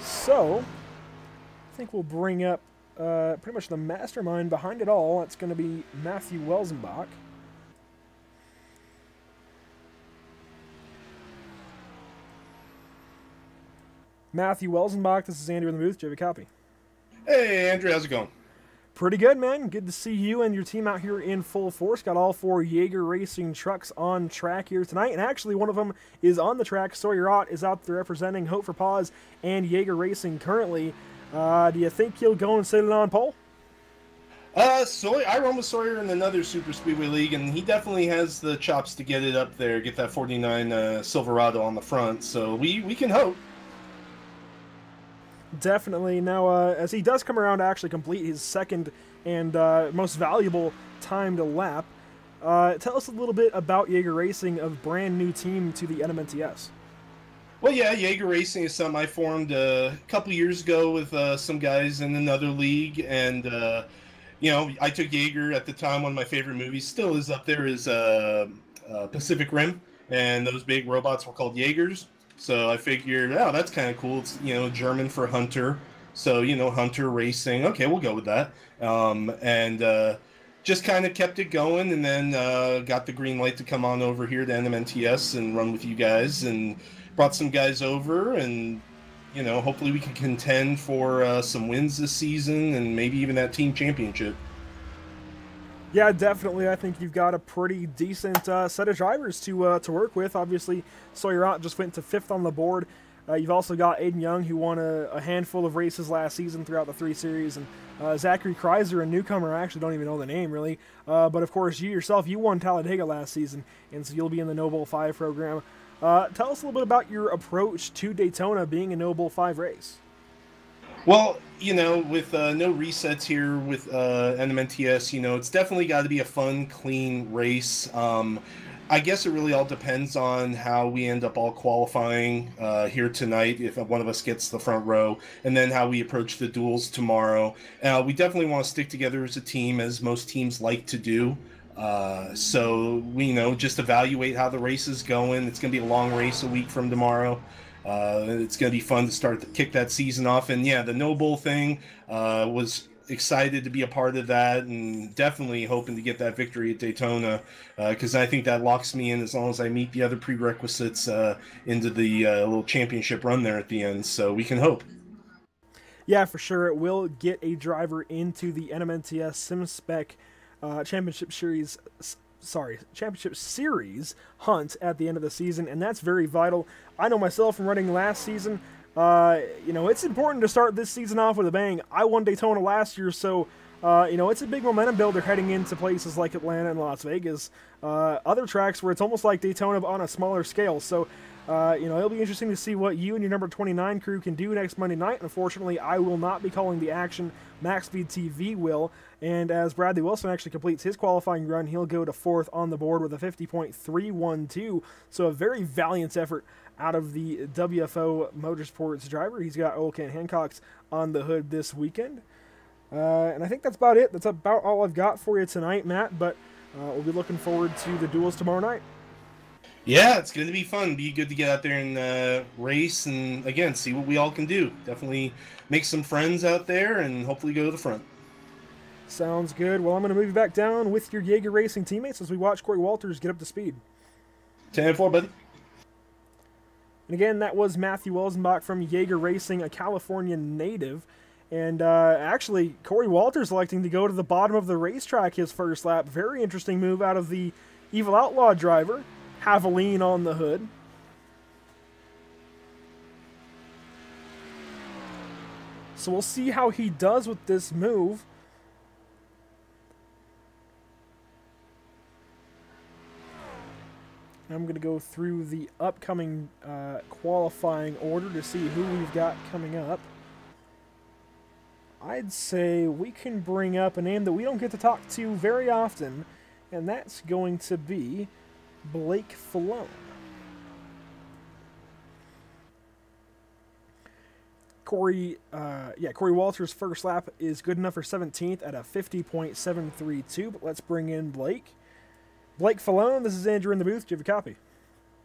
So, I think we'll bring up pretty much the mastermind behind it all. That's going to be Matthew Welsenbach. Matthew Welsenbach, this is Andrew in the booth. Do you have a copy? Hey, Andrew, how's it going? Pretty good, man. Good to see you and your team out here in full force. Got all 4 Jaeger Racing trucks on track here tonight, and actually one of them is on the track. Sawyer Ott is out there representing Hope for Pause and Jaeger Racing currently. Do you think he'll go and sit it on pole? Sawyer, I run with Sawyer in another Super Speedway League, and he definitely has the chops to get it up there, get that 49 Silverado on the front, so we can hope. Definitely. Now, as he does come around to actually complete his second and most valuable timed lap, tell us a little bit about Jaeger Racing, a brand new team to the NMNTS. Well, yeah, Jaeger Racing is something I formed a couple years ago with some guys in another league, and I took Jaeger at the time. One of my favorite movies, still is up there, is Pacific Rim, and those big robots were called Jaegers. So I figured, oh, that's kind of cool. It's, German for hunter. So, hunter racing. Okay, we'll go with that. And just kind of kept it going, and then got the green light to come on over here to NMNTS and run with you guys, and brought some guys over, and hopefully we can contend for some wins this season and maybe even that team championship. Yeah, definitely. I think you've got a pretty decent set of drivers to work with. Obviously, Sawyer Ott just went to 5th on the board. You've also got Aiden Young, who won a handful of races last season throughout the 3 series, and Zachary Kreiser, a newcomer. I actually don't even know the name, really. But, of course, you yourself, you won Talladega last season, and so you'll be in the No Bull 5 program. Tell us a little bit about your approach to Daytona being a No Bull 5 race. Well, with no resets here with NMNTS, it's definitely got to be a fun, clean race. I guess it really all depends on how we end up all qualifying here tonight, if one of us gets the front row, and then how we approach the duels tomorrow. We definitely want to stick together as a team, as most teams like to do. So we just evaluate how the race is going. It's going to be a long race a week from tomorrow. It's going to be fun to kick that season off. And yeah, the No Bull thing, was excited to be a part of that, and definitely hoping to get that victory at Daytona, because I think that locks me in as long as I meet the other prerequisites into the little championship run there at the end. So we can hope. Yeah, for sure. It will get a driver into the NMNTS Sim Spec Championship Series hunt at the end of the season, and that's very vital. I know myself from running last season, it's important to start this season off with a bang. I won Daytona last year, so, it's a big momentum builder heading into places like Atlanta and Las Vegas. Other tracks where it's almost like Daytona but on a smaller scale. So, it'll be interesting to see what you and your number 29 crew can do next Monday night. Unfortunately, I will not be calling the action. Max Speed TV will. And as Bradley Wilson actually completes his qualifying run, he'll go to 4th on the board with a 50.312. So a very valiant effort out of the WFO Motorsports driver. He's got oil can Hancocks on the hood this weekend. And I think that's about it. That's about all I've got for you tonight, Matt. But we'll be looking forward to the duels tomorrow night. Yeah, it's going to be fun. Be good to get out there and race and, again, see what we all can do. Definitely make some friends out there and hopefully go to the front. Sounds good. Well, I'm going to move you back down with your Jaeger Racing teammates as we watch Corey Walters get up to speed. 10-4, buddy. And again, that was Matthew Welsenbach from Jaeger Racing, a California native. And actually, Corey Walters electing to go to the bottom of the racetrack his first lap. Very interesting move out of the Evil Outlaw driver. Haveline on the hood. So we'll see how he does with this move. I'm going to go through the upcoming qualifying order to see who we've got coming up. I'd say we can bring up a name that we don't get to talk to very often, and that's going to be Blake Falone. Corey Walters' first lap is good enough for 17th at a 50.732, but let's bring in Blake. Blake Falone, this is Andrew in the booth. Do you have a copy?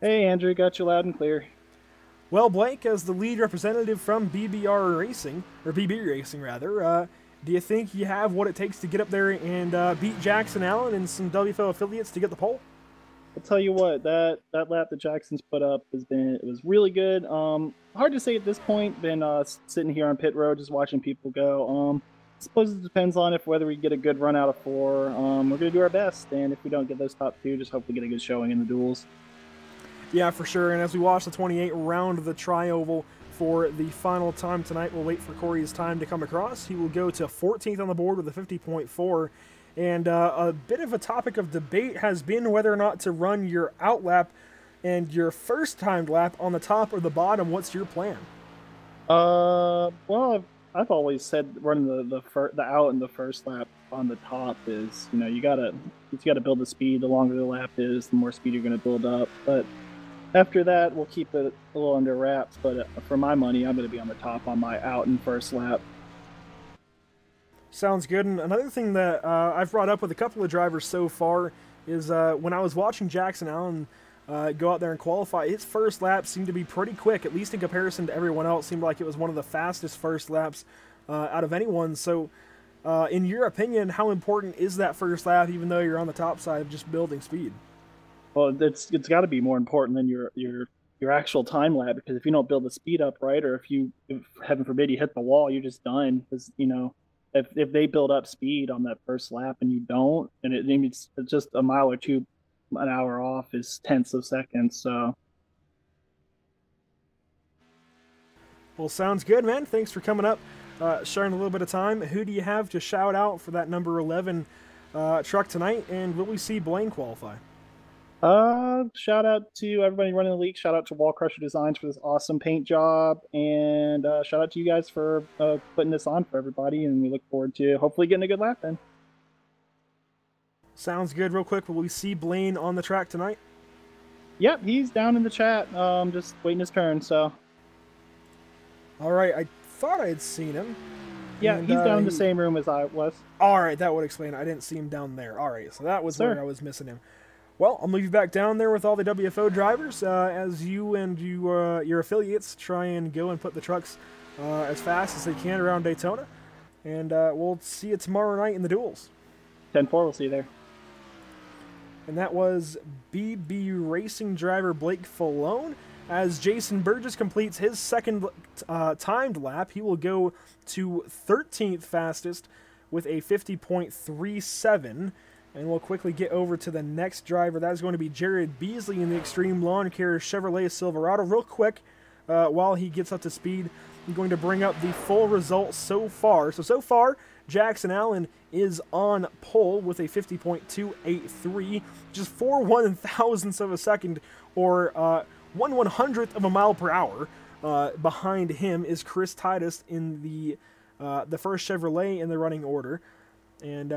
Hey, Andrew, got you loud and clear. Well, Blake, as the lead representative from BB Racing, do you think you have what it takes to get up there and beat Jackson Allen and some WFO affiliates to get the pole? I'll tell you what, that lap that Jackson's put up was really good. Hard to say at this point. Been sitting here on pit road just watching people go. I suppose it depends on whether we get a good run out of 4. We're going to do our best, and if we don't get those top 2, just hopefully get a good showing in the duels. Yeah, for sure. And as we watch the 28 round of the tri-oval for the final time tonight, we'll wait for Corey's time to come across. He will go to 14th on the board with a 50.4. And a bit of a topic of debate has been whether or not to run your out lap and your first timed lap on the top or the bottom. What's your plan? Well, I've always said running the out and the first lap on the top is, you gotta build the speed. The longer the lap is, the more speed you're going to build up. But after that, we'll keep it a little under wraps. But for my money, I'm going to be on the top on my out and first lap. Sounds good. And another thing that I've brought up with a couple of drivers so far is when I was watching Jackson Allen go out there and qualify. His first lap seemed to be pretty quick, at least in comparison to everyone else. Seemed like it was one of the fastest first laps out of anyone. So, in your opinion, how important is that first lap, even though you're on the top side of just building speed? Well, it's got to be more important than your actual time lap, because if you don't build the speed up right, or if heaven forbid you hit the wall, you're just done. Because if they build up speed on that first lap and you don't, and it's just a mile or two an hour off is tenths of seconds. So, well, sounds good, man. Thanks for coming up, sharing a little bit of time. Who do you have to shout out for that number 11 truck tonight, and will we see Blaine qualify? Shout out to everybody running the league. Shout out to Wall Crusher Designs for this awesome paint job, and shout out to you guys for putting this on for everybody. And we look forward to hopefully getting a good lap in. Sounds good. Real quick, will we see Blaine on the track tonight? Yep, he's down in the chat, just waiting his turn. So, all right, I thought I had seen him. Yeah, and, he's down in the same room as I was. All right, that would explain it. I didn't see him down there. All right, so that was where I was missing him. Well, I'll move you back down there with all the WFO drivers as you and your affiliates try and go and put the trucks as fast as they can around Daytona. And we'll see you tomorrow night in the duels. 10-4, we'll see you there. And that was BB Racing driver Blake Falone. As Jason Burgess completes his second timed lap, he will go to 13th fastest with a 50.37. And we'll quickly get over to the next driver. That is going to be Jared Beasley in the Extreme Lawn Care Chevrolet Silverado. Real quick, while he gets up to speed, I'm going to bring up the full results so far. So far, Jackson Allen is on pole with a 50.283, just 4 1/1000ths of a second, or 1/100th of a mile per hour. Behind him is Chris Titus in the first Chevrolet in the running order, and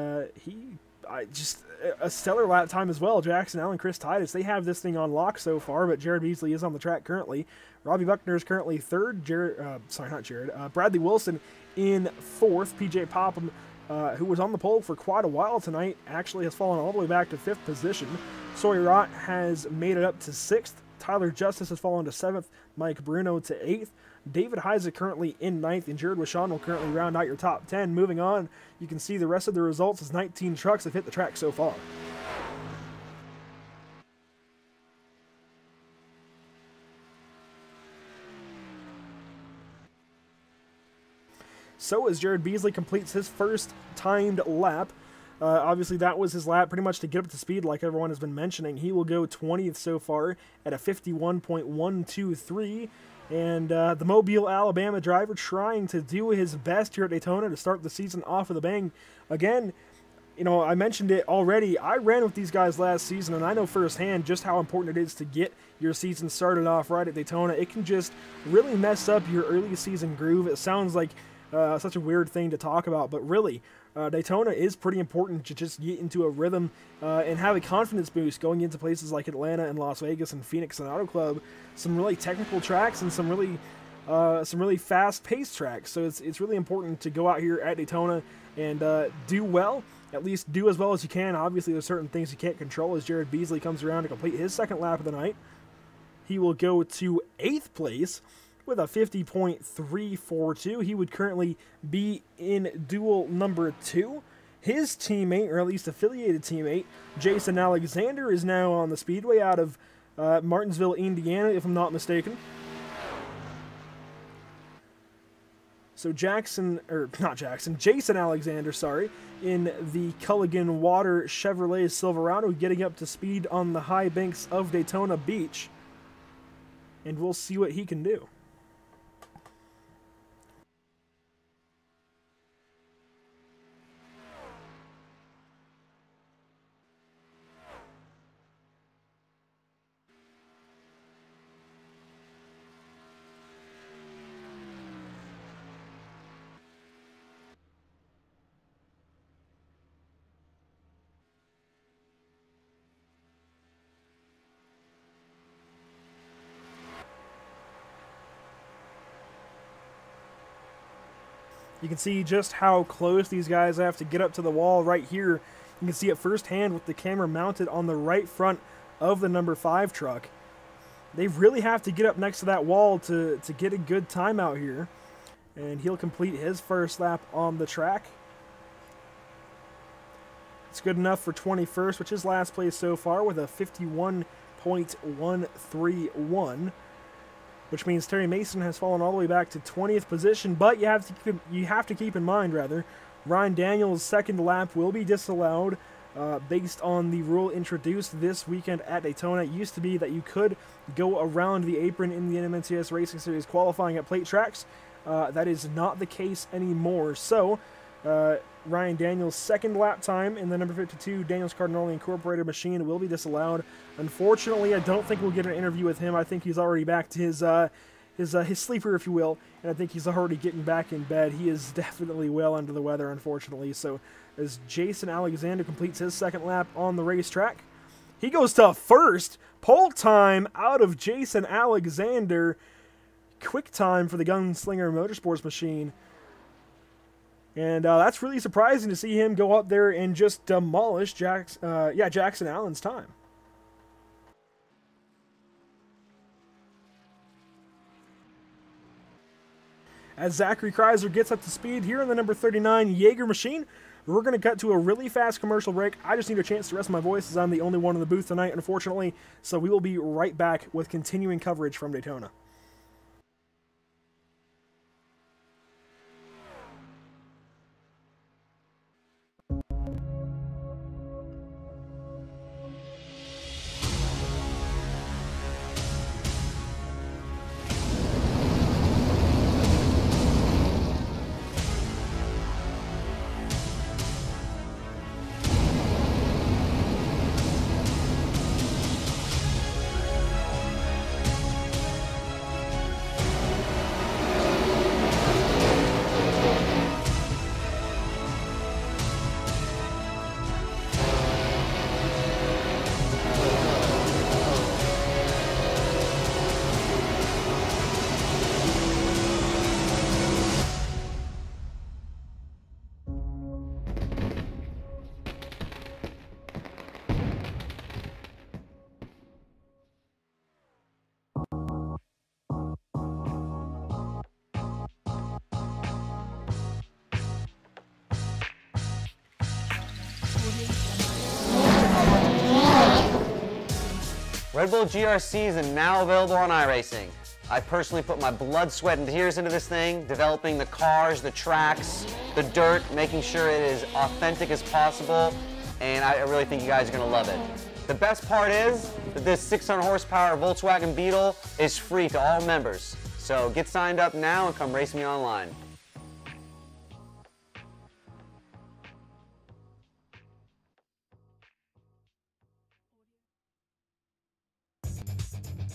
just a stellar lap time as well. Jackson Allen, Chris Titus, they have this thing on lock so far, but Jared Beasley is on the track currently. Robbie Buckner is currently third. Bradley Wilson in fourth. PJ Popham, who was on the pole for quite a while tonight, actually has fallen all the way back to fifth position. Sawyer Rott has made it up to sixth. Tyler Justice has fallen to seventh. Mike Bruno to eighth. David Heise currently in ninth, and Jared Wishon will currently round out your top 10. Moving on, you can see the rest of the results as 19 trucks have hit the track so far. So as Jared Beasley completes his first timed lap, obviously that was his lap pretty much to get up to speed like everyone has been mentioning. He will go 20th so far at a 51.123. And the Mobile, Alabama driver trying to do his best here at Daytona to start the season off with a bang. Again, I mentioned it already. I ran with these guys last season, and I know firsthand just how important it is to get your season started off right at Daytona. It can just really mess up your early season groove. It sounds like such a weird thing to talk about, but really, Daytona is pretty important to just get into a rhythm and have a confidence boost going into places like Atlanta and Las Vegas and Phoenix and Auto Club. Some really technical tracks and some really fast-paced tracks. So it's really important to go out here at Daytona and do well. At least do as well as you can. Obviously, there's certain things you can't control. As Jared Beasley comes around to complete his second lap of the night, he will go to 8th place with a 50.342. He would currently be in duel number 2. His teammate, or at least affiliated teammate, Jason Alexander, is now on the Speedway out of Martinsville, Indiana, if I'm not mistaken. So Jason Alexander, in the Culligan Water Chevrolet Silverado, getting up to speed on the high banks of Daytona Beach. And we'll see what he can do. You can see just how close these guys have to get up to the wall right here. You can see it firsthand with the camera mounted on the right front of the number 5 truck. They really have to get up next to that wall to get a good time out here. And he'll complete his first lap on the track. It's good enough for 21st, which is last place so far, with a 51.131, which means Terry Mason has fallen all the way back to 20th position. But you have to keep in mind, Ryan Daniels' second lap will be disallowed based on the rule introduced this weekend at Daytona. It used to be that you could go around the apron in the NMNTS Racing Series qualifying at plate tracks. That is not the case anymore. So, Ryan Daniels' second lap time in the number 52 Daniels Cardinale Incorporated machine will be disallowed. Unfortunately, I don't think we'll get an interview with him. I think he's already back to his sleeper, if you will, and I think he's already getting back in bed. He is definitely well under the weather, unfortunately. So, as Jason Alexander completes his second lap on the racetrack, he goes to first. Pole time out of Jason Alexander. Quick time for the Gunslinger Motorsports machine. And that's really surprising to see him go up there and just demolish Jackson Allen's time. As Zachary Kreiser gets up to speed here in the number 39 Jaeger machine, we're going to cut to a really fast commercial break. I just need a chance to rest my voice as I'm the only one in the booth tonight, unfortunately. So we will be right back with continuing coverage from Daytona. Red Bull GRCs are now available on iRacing. I personally put my blood, sweat, and tears into this thing, developing the cars, the tracks, the dirt, making sure it is authentic as possible, and I really think you guys are going to love it. The best part is that this 600 horsepower Volkswagen Beetle is free to all members. So get signed up now and come race me online.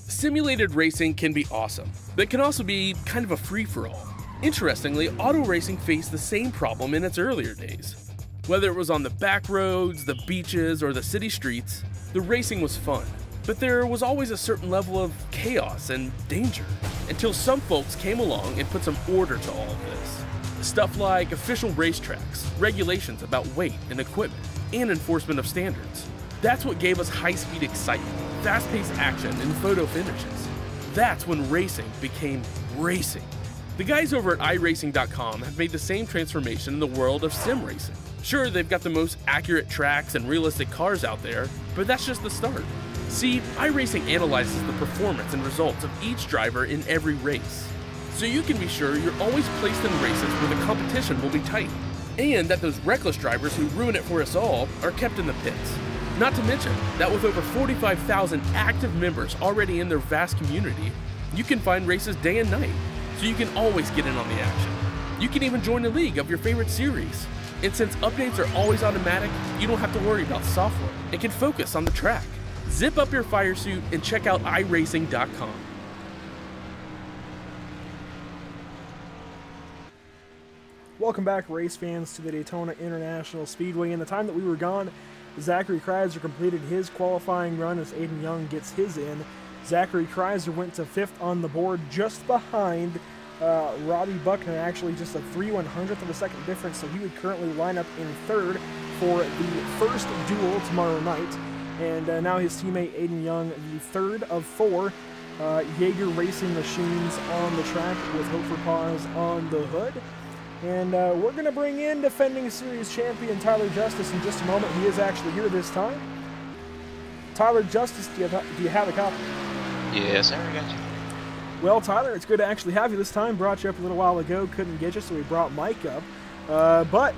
Simulated racing can be awesome, but it can also be kind of a free-for-all. Interestingly, auto racing faced the same problem in its earlier days. Whether it was on the back roads, the beaches, or the city streets, the racing was fun. But there was always a certain level of chaos and danger, until some folks came along and put some order to all of this. Stuff like official racetracks, regulations about weight and equipment, and enforcement of standards. That's what gave us high-speed excitement, fast-paced action, and photo finishes. That's when racing became racing. The guys over at iRacing.com have made the same transformation in the world of sim racing. Sure, they've got the most accurate tracks and realistic cars out there, but that's just the start. See, iRacing analyzes the performance and results of each driver in every race, so you can be sure you're always placed in races where the competition will be tight, and that those reckless drivers who ruin it for us all are kept in the pits. Not to mention that with over 45,000 active members already in their vast community, you can find races day and night, so you can always get in on the action. You can even join a league of your favorite series. And since updates are always automatic, you don't have to worry about software and can focus on the track. Zip up your fire suit and check out iRacing.com. Welcome back, race fans, to the Daytona International Speedway. In the time that we were gone, Zachary Kreiser completed his qualifying run as Aiden Young gets his in. Zachary Kreiser went to 5th on the board, just behind Robbie Buckner, actually just a 3/100th of a second difference, so he would currently line up in 3rd for the first duel tomorrow night. and now his teammate Aiden Young, the third of 4 Jaeger racing machines on the track with Hope for Paws on the hood. And we're going to bring in defending series champion Tyler Justice in just a moment. He is actually here this time. Tyler Justice, do you have a copy? Yes, sir, I got you. Well, Tyler, it's good to actually have you this time. Brought you up a little while ago, couldn't get you, so we brought Mike up. But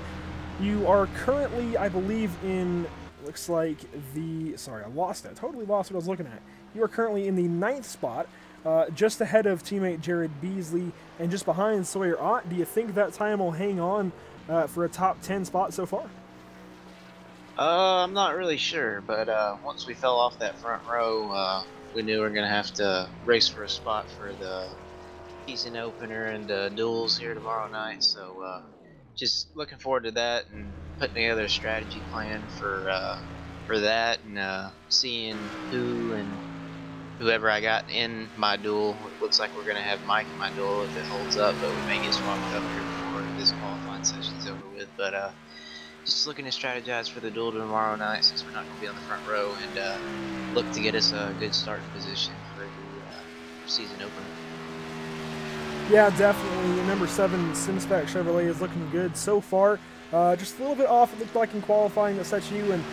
you are currently, I believe, in, looks like sorry, I lost that. Totally lost what I was looking at. You are currently in the 9th spot, just ahead of teammate Jared Beasley and just behind Sawyer Ott. Do you think that time will hang on for a top 10 spot so far? I'm not really sure, but once we fell off that front row, we knew we were going to have to race for a spot for the season opener and duels here tomorrow night. So just looking forward to that and putting together a strategy plan for that, and seeing who and whoever I got in my duel. It looks like we're going to have Mike in my duel if it holds up, but we may get swapped up here before this qualifying session's over with. But just looking to strategize for the duel tomorrow night, since we're not going to be on the front row, and look to get us a good starting position for the season opener. Yeah, definitely. Number 7 Spec Chevrolet is looking good so far. Just a little bit off, it looked like, in qualifying. That sets you and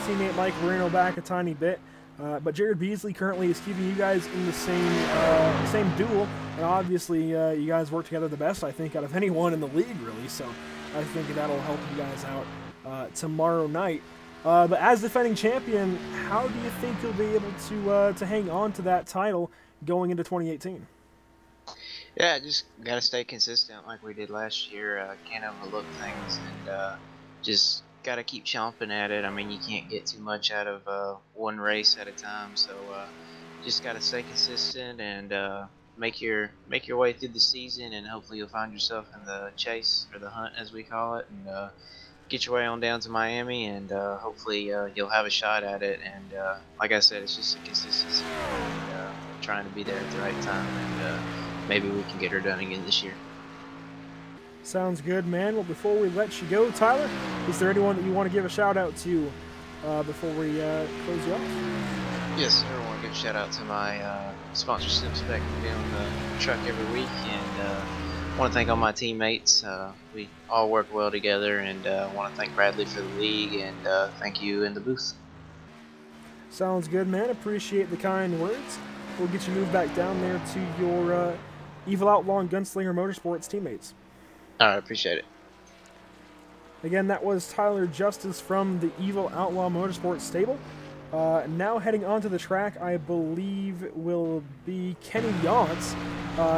teammate Mike Moreno back a tiny bit. But Jared Beasley currently is keeping you guys in the same duel, and obviously you guys work together the best, I think, out of anyone in the league, really. So I think that'll help you guys out tomorrow night. But as defending champion, how do you think you'll be able to hang on to that title going into 2018? Yeah, just gotta stay consistent like we did last year. Can't overlook things, and just gotta keep chomping at it. I mean, you can't get too much out of one race at a time, so just gotta stay consistent and make your way through the season, and hopefully you'll find yourself in the chase, or the hunt as we call it, and get your way on down to Miami, and hopefully you'll have a shot at it. And like I said, it's just a consistency and trying to be there at the right time, and maybe we can get her done again this year. Sounds good, man. Well, before we let you go, Tyler, is there anyone that you want to give a shout out to before we close you off? Yes, sir. I want to give a shout out to my sponsor, Spec, for being on the truck every week, and I want to thank all my teammates. We all work well together, and I want to thank Bradley for the league, and thank you in the booth. Sounds good, man. Appreciate the kind words. We'll get you moved back down there to your Evil Outlaw and Gunslinger Motorsports teammates. Alright, appreciate it. Again, that was Tyler Justice from the Evil Outlaw Motorsports stable. Now heading onto the track, I believe, will be Kenny Yance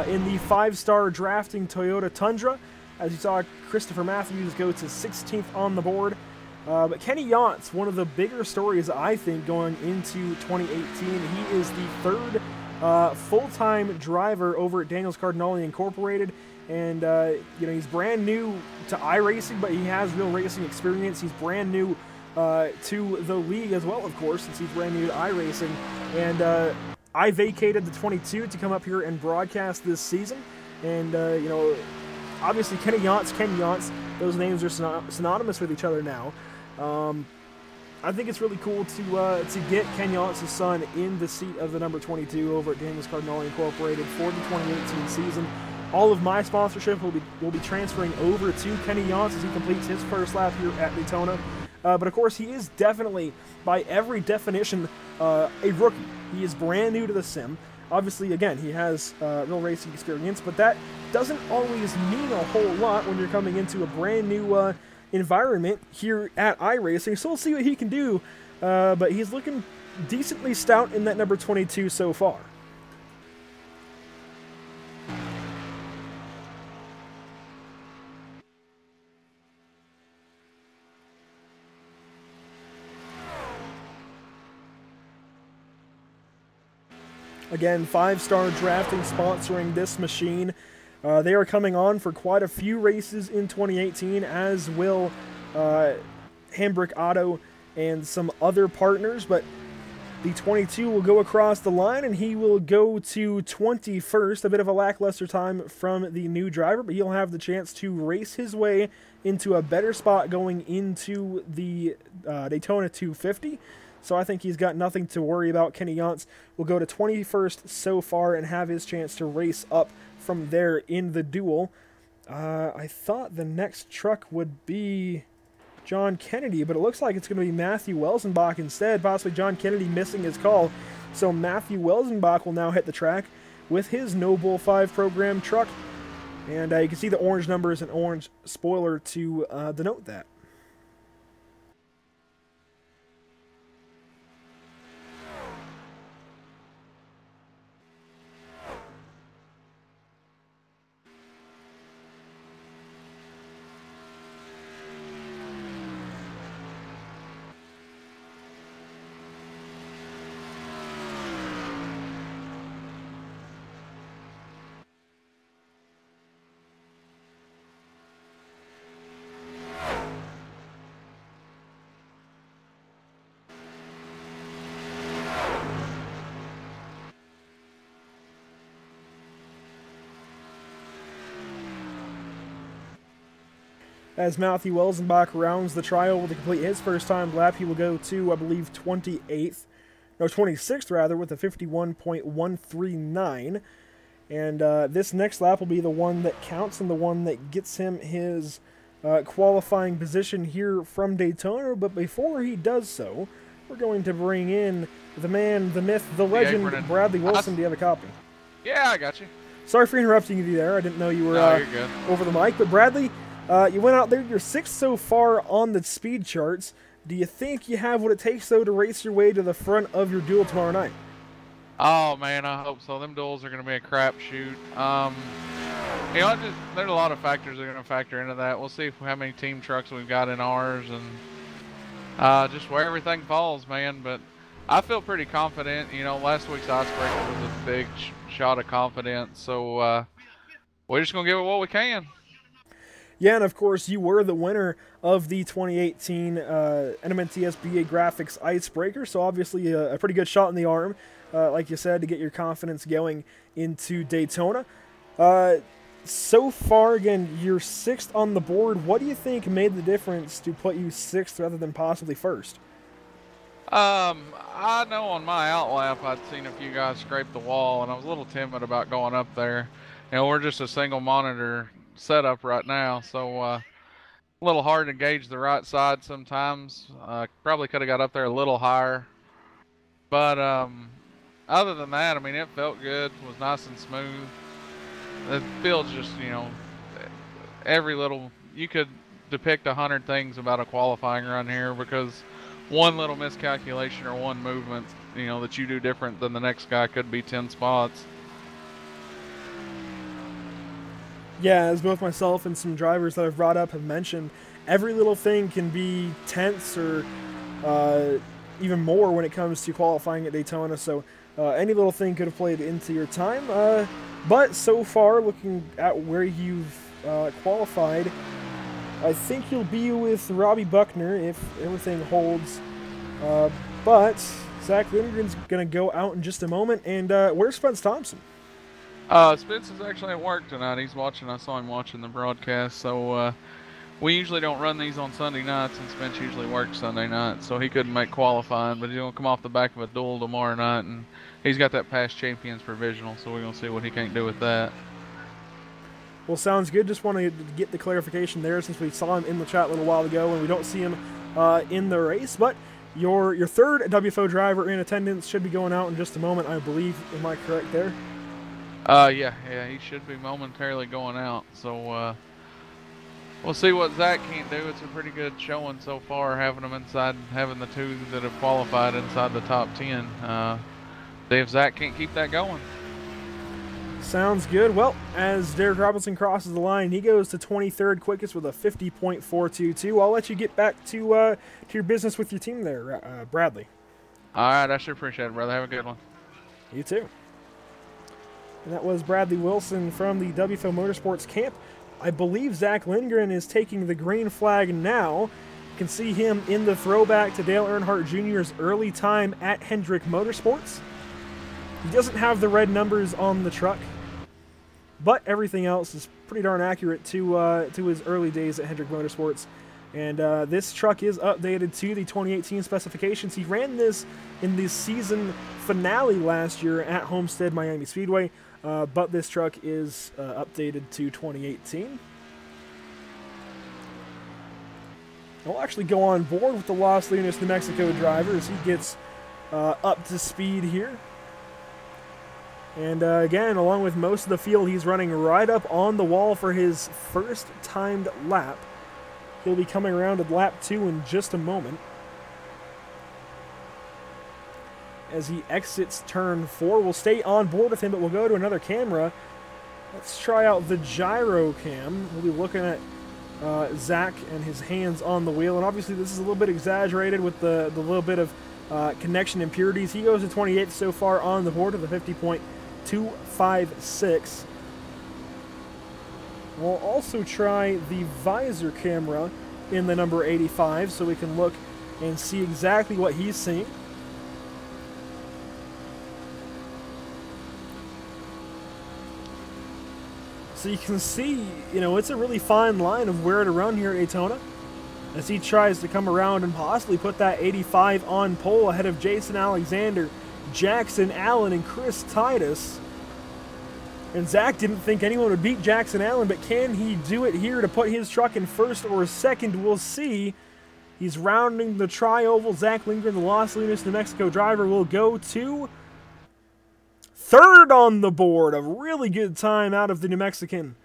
in the 5-star drafting Toyota Tundra. As you saw, Christopher Matthews go to 16th on the board. But Kenny Yance, one of the bigger stories, I think, going into 2018. He is the 3rd full-time driver over at Daniels Cardinale Incorporated. And, you know, he's brand new to iRacing, but he has real racing experience. He's brand new to the league as well, of course, since he's brand new to iRacing. And I vacated the 22 to come up here and broadcast this season. And, you know, obviously Kenny Yance, those names are synonymous with each other now. I think it's really cool to get Ken Yance's son in the seat of the number 22 over at Daniels Cardinale Incorporated for the 2018 season. All of my sponsorship will be transferring over to Kenny Yance as he completes his first lap here at Daytona. But of course, he is definitely, by every definition, a rookie. He is brand new to the sim. Obviously, again, he has real racing experience, but that doesn't always mean a whole lot when you're coming into a brand new environment here at iRacing. So we'll see what he can do, but he's looking decently stout in that number 22 so far. Again, 5-star drafting sponsoring this machine. They are coming on for quite a few races in 2018, as will Hambrick Auto and some other partners. But the 22 will go across the line, and he will go to 21st. A bit of a lackluster time from the new driver, but he'll have the chance to race his way into a better spot going into the Daytona 250. so I think he's got nothing to worry about. Kenny Yance will go to 21st so far and have his chance to race up from there in the duel. I thought the next truck would be John Kennedy, but it looks like it's going to be Matthew Welsenbach instead, possibly John Kennedy missing his call. So Matthew Welsenbach will now hit the track with his No Bull 5 program truck. And you can see the orange numbers and orange spoiler to denote that. As Matthew Welsenbach rounds the trial to complete his first time lap, he will go to, I believe, 26th rather, with a 51.139. And this next lap will be the one that counts and the one that gets him his qualifying position here from Daytona. But before he does so, we're going to bring in the man, the myth, the legend, Bradley Wilson. Do you have a copy? Yeah, I got you. Sorry for interrupting you there. I didn't know you were you're good. Over the mic. But Bradley, you went out there. You're 6th so far on the speed charts. Do you think you have what it takes, though, to race your way to the front of your duel tomorrow night? Oh, man, I hope so. Them duels are going to be a crapshoot. You know, there's a lot of factors that are going to factor into that. We'll see how many team trucks we've got in ours and just where everything falls, man. But I feel pretty confident. You know, last week's icebreaker was a big shot of confidence. So we're just going to give it what we can. Yeah, and of course, you were the winner of the 2018 NMNTS BA Graphics Icebreaker, so obviously a pretty good shot in the arm, like you said, to get your confidence going into Daytona. So far, again, you're 6th on the board. What do you think made the difference to put you 6th rather than possibly 1st? I know on my outlap I'd seen a few guys scrape the wall, and I was a little timid about going up there. You know, we're just a single monitor setup right now, so a little hard to gauge the right side sometimes. Probably could have got up there a little higher, but other than that, I mean, it felt good. It was nice and smooth. The field's just, you know, every little, you could depict 100 things about a qualifying run here, because one little miscalculation or one movement, you know, that you do different than the next guy could be 10 spots. Yeah, as both myself and some drivers that I've brought up have mentioned, every little thing can be tenths or even more when it comes to qualifying at Daytona, so any little thing could have played into your time. But so far, looking at where you've qualified, I think you'll be with Robbie Buckner if everything holds. But Zach Lindgren's going to go out in just a moment. And where's Spence Thompson? Spence is actually at work tonight. He's watching. I saw him watching the broadcast. So we usually don't run these on Sunday nights, and Spence usually works Sunday night. So he couldn't make qualifying, but he's going to come off the back of a duel tomorrow night. And he's got that past champions provisional, so we're going to see what he can't do with that. Well, sounds good. Just wanted to get the clarification there, since we saw him in the chat a little while ago and we don't see him in the race. But your third WFO driver in attendance should be going out in just a moment, I believe. Am I correct there? Yeah, he should be momentarily going out. So we'll see what Zach can't do. It's a pretty good showing so far, having them inside, having the two that have qualified inside the top 10. See if Zach can't keep that going. Sounds good. Well, as Derek Robinson crosses the line, he goes to 23rd quickest with a 50.422. I'll let you get back to your business with your team there, Bradley. All right, I sure appreciate it, brother. Have a good one. You too. And that was Bradley Wilson from the WFO Motorsports camp. I believe Zach Lindgren is taking the green flag now. You can see him in the throwback to Dale Earnhardt Jr.'s early time at Hendrick Motorsports. He doesn't have the red numbers on the truck, but everything else is pretty darn accurate to his early days at Hendrick Motorsports. And this truck is updated to the 2018 specifications. He ran this in the season finale last year at Homestead Miami Speedway, but this truck is updated to 2018. We'll actually go on board with the Los Lunas, New Mexico driver as he gets up to speed here. And again, along with most of the field, he's running right up on the wall for his first timed lap. He'll be coming around at lap 2 in just a moment. As he exits turn 4, we'll stay on board with him, but we'll go to another camera. Let's try out the gyro cam. We'll be looking at Zach and his hands on the wheel. And obviously this is a little bit exaggerated with the little bit of connection impurities. He goes to 28th so far on the board with a 50.256. We'll also try the visor camera in the number 85 so we can look and see exactly what he's seeing. So you can see, you know, it's a really fine line of where to run here at Daytona as he tries to come around and possibly put that 85 on pole ahead of Jason Alexander, Jackson Allen, and Chris Titus. And Zach didn't think anyone would beat Jackson Allen, but can he do it here to put his truck in first or second? We'll see. He's rounding the tri-oval. Zach Lindgren, the Los Lunas, New Mexico driver, will go to third on the board. A really good time out of the New Mexican.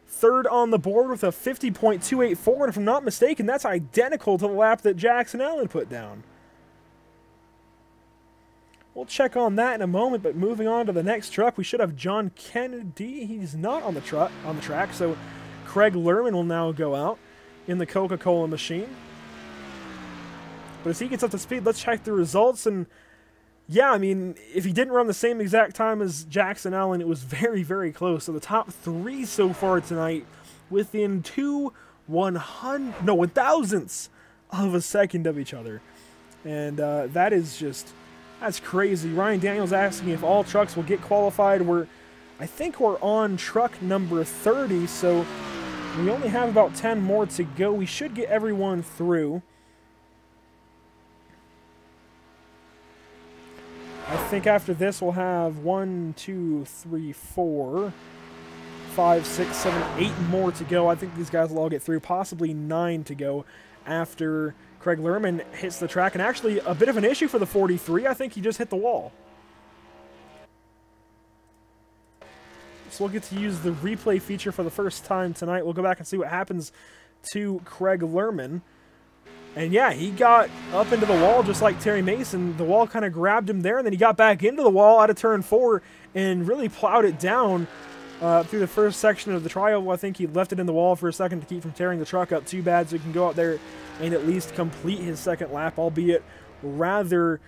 Third on the board with a 50.284, and if I'm not mistaken, that's identical to the lap that Jackson Allen put down. We'll check on that in a moment, but moving on to the next truck, we should have John Kennedy. He's not on the track, so Craig Lerman will now go out in the Coca-Cola machine. But as he gets up to speed, let's check the results. And yeah, I mean, if he didn't run the same exact time as Jackson Allen, it was very, very close. So the top 3 so far tonight, within 1,000ths of a second of each other. And that is just... that's crazy. Ryan Daniels asking if all trucks will get qualified. I think we're on truck number 30, so we only have about 10 more to go. We should get everyone through. I think after this we'll have 1, 2, 3, 4, 5, 6, 7, 8 more to go. I think these guys will all get through, possibly 9 to go after Craig Lerman hits the track. And actually a bit of an issue for the 43. I think he just hit the wall. So we'll get to use the replay feature for the first time tonight. We'll go back and see what happens to Craig Lerman. And yeah, he got up into the wall just like Terry Mason. The wall kind of grabbed him there, and then he got back into the wall out of turn 4 and really plowed it down through the first section of the tri-oval. I think he left it in the wall for a second to keep from tearing the truck up too bad, so he can go out there and at least complete his second lap, albeit rather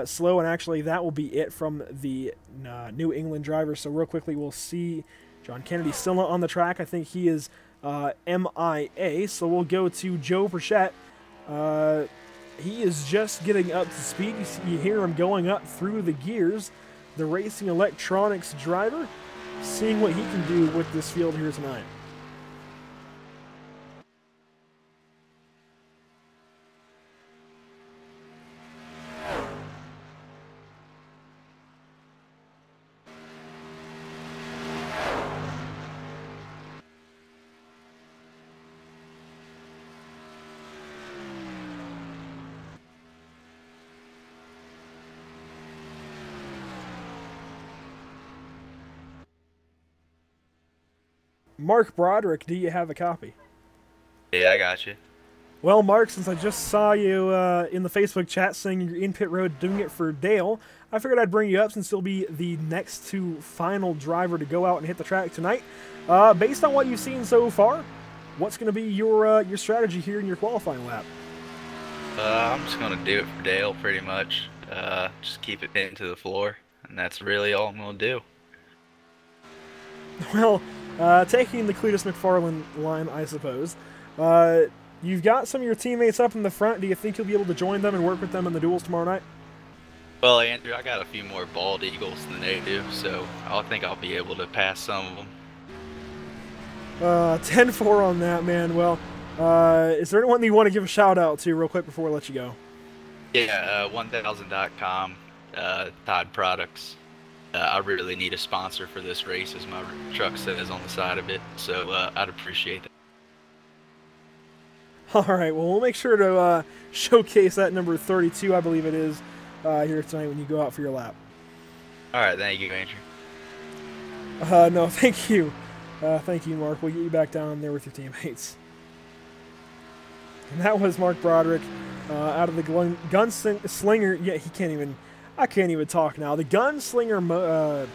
slow. And actually, that will be it from the New England driver. So real quickly, we'll see John Kennedy still not on the track. I think he is MIA. So we'll go to Joe Burchett. He is just getting up to speed. You hear him going up through the gears. The Racing Electronics driver, seeing what he can do with this field here tonight. Mark Broderick, do you have a copy? Yeah, I got you. Well, Mark, since I just saw you in the Facebook chat saying you're in pit road doing it for Dale, I figured I'd bring you up since you'll be the next to final driver to go out and hit the track tonight. Based on what you've seen so far, what's going to be your strategy here in your qualifying lap? I'm just going to do it for Dale pretty much. Just keep it pinned to the floor, and that's really all I'm going to do. Well, taking the Cletus McFarland line, I suppose. You've got some of your teammates up in the front. Do you think you'll be able to join them and work with them in the duels tomorrow night? Well, Andrew, I got a few more bald eagles than they do, so I think I'll be able to pass some of them. 10-4 on that, man. Well, Is there anyone that you want to give a shout out to real quick before we let you go? Yeah, 1000.com, Todd Products. I really need a sponsor for this race, as my truck says on the side of it, so I'd appreciate that. All right, well, we'll make sure to showcase that number 32, I believe it is, here tonight when you go out for your lap. All right, thank you, Andrew. No, thank you. Thank you, Mark. We'll get you back down there with your teammates. And that was Mark Broderick out of the Gunslinger. Yeah, I can't even talk now. The Gunslinger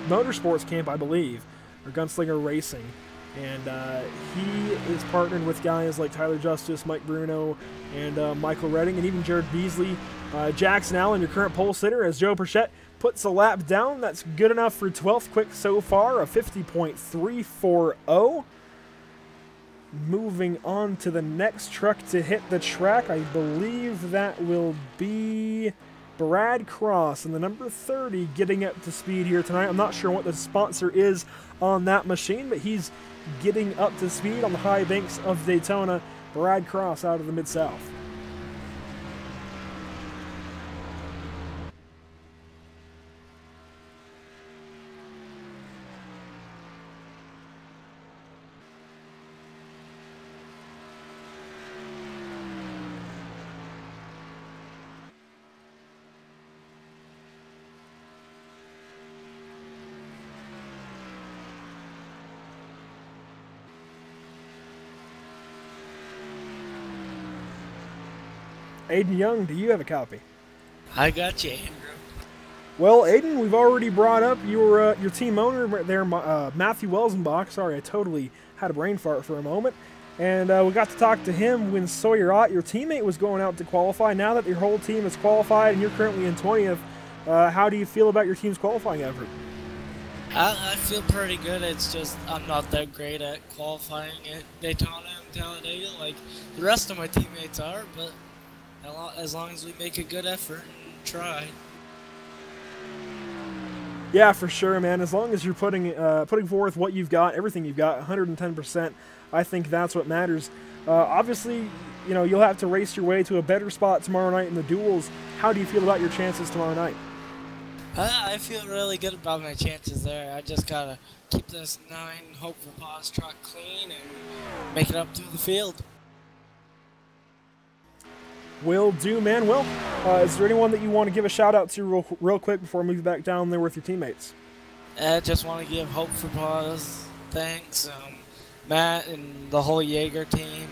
Motorsports Camp, I believe, or Gunslinger Racing. And he is partnered with guys like Tyler Justice, Mike Bruno, and Michael Redding, and even Jared Beasley. Jackson Allen, your current pole sitter, as Joe Perchette puts a lap down. That's good enough for 12th quick so far, a 50.340. Moving on to the next truck to hit the track, I believe that will be Brad Cross and the number 30 getting up to speed here tonight. I'm not sure what the sponsor is on that machine, but he's getting up to speed on the high banks of Daytona. Brad Cross out of the Mid-South. Aiden Young, do you have a copy? I got you, Andrew. Well, Aiden, we've already brought up your team owner there, Matthew Welsenbach. Sorry, I totally had a brain fart for a moment. And we got to talk to him when Sawyer Ott, your teammate, was going out to qualify. Now that your whole team is qualified and you're currently in 20th, how do you feel about your team's qualifying effort? I feel pretty good. It's just I'm not that great at qualifying at Daytona and Talladega like the rest of my teammates are, but as long as we make a good effort and try. Yeah, for sure, man. As long as you're putting forth what you've got, everything you've got, 110%, I think that's what matters. Obviously, you'll have to race your way to a better spot tomorrow night in the duels. How do you feel about your chances tomorrow night? I feel really good about my chances there. I just gotta keep this 9 Hope for Pause truck clean and make it up through the field. Will do, man. Well, is there anyone that you want to give a shout out to real quick before we move back down there with your teammates? I just want to give Hope for Pause thanks, Matt and the whole Jaeger team.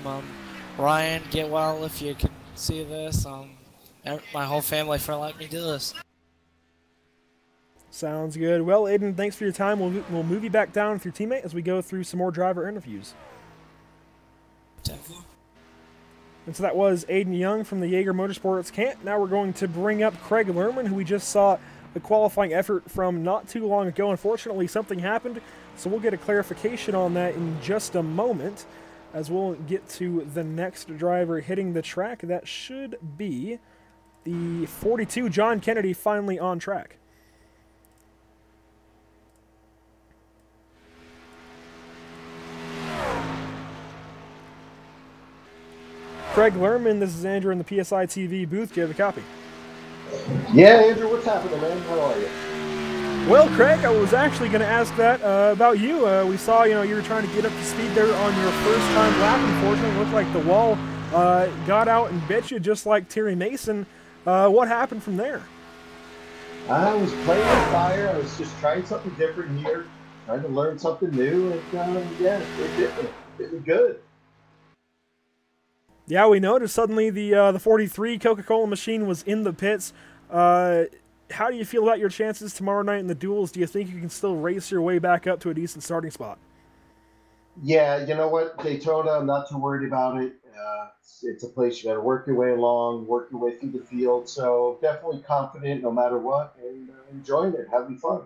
Ryan, get well if you can see this. My whole family for letting me do this. Sounds good. Well, Aiden, thanks for your time. We'll move you back down with your teammate as we go through some more driver interviews. And so that was Aiden Young from the Jaeger Motorsports Camp. Now we're going to bring up Craig Lerman, who we just saw a qualifying effort from not too long ago. Unfortunately, something happened, so we'll get a clarification on that in just a moment as we'll get to the next driver hitting the track. That should be the 42, John Kennedy, finally on track. Craig Lerman, this is Andrew in the PSI TV booth. Do you have a copy? Yeah, Andrew, what's happening, man? How are you? Well, Craig, I was actually going to ask that about you. We saw, you were trying to get up to speed there on your first time lap. Unfortunately, it looked like the wall got out and bit you just like Terry Mason. What happened from there? I was playing with fire. I was just trying something different here, trying to learn something new, and yeah, it did me good. Yeah, we noticed suddenly the 43 Coca-Cola machine was in the pits. How do you feel about your chances tomorrow night in the duels? Do you think you can still race your way back up to a decent starting spot? Yeah, you know what? Daytona, I'm not too worried about it. It's a place you got to work your way along, work your way through the field. So definitely confident no matter what, and enjoying it, having fun.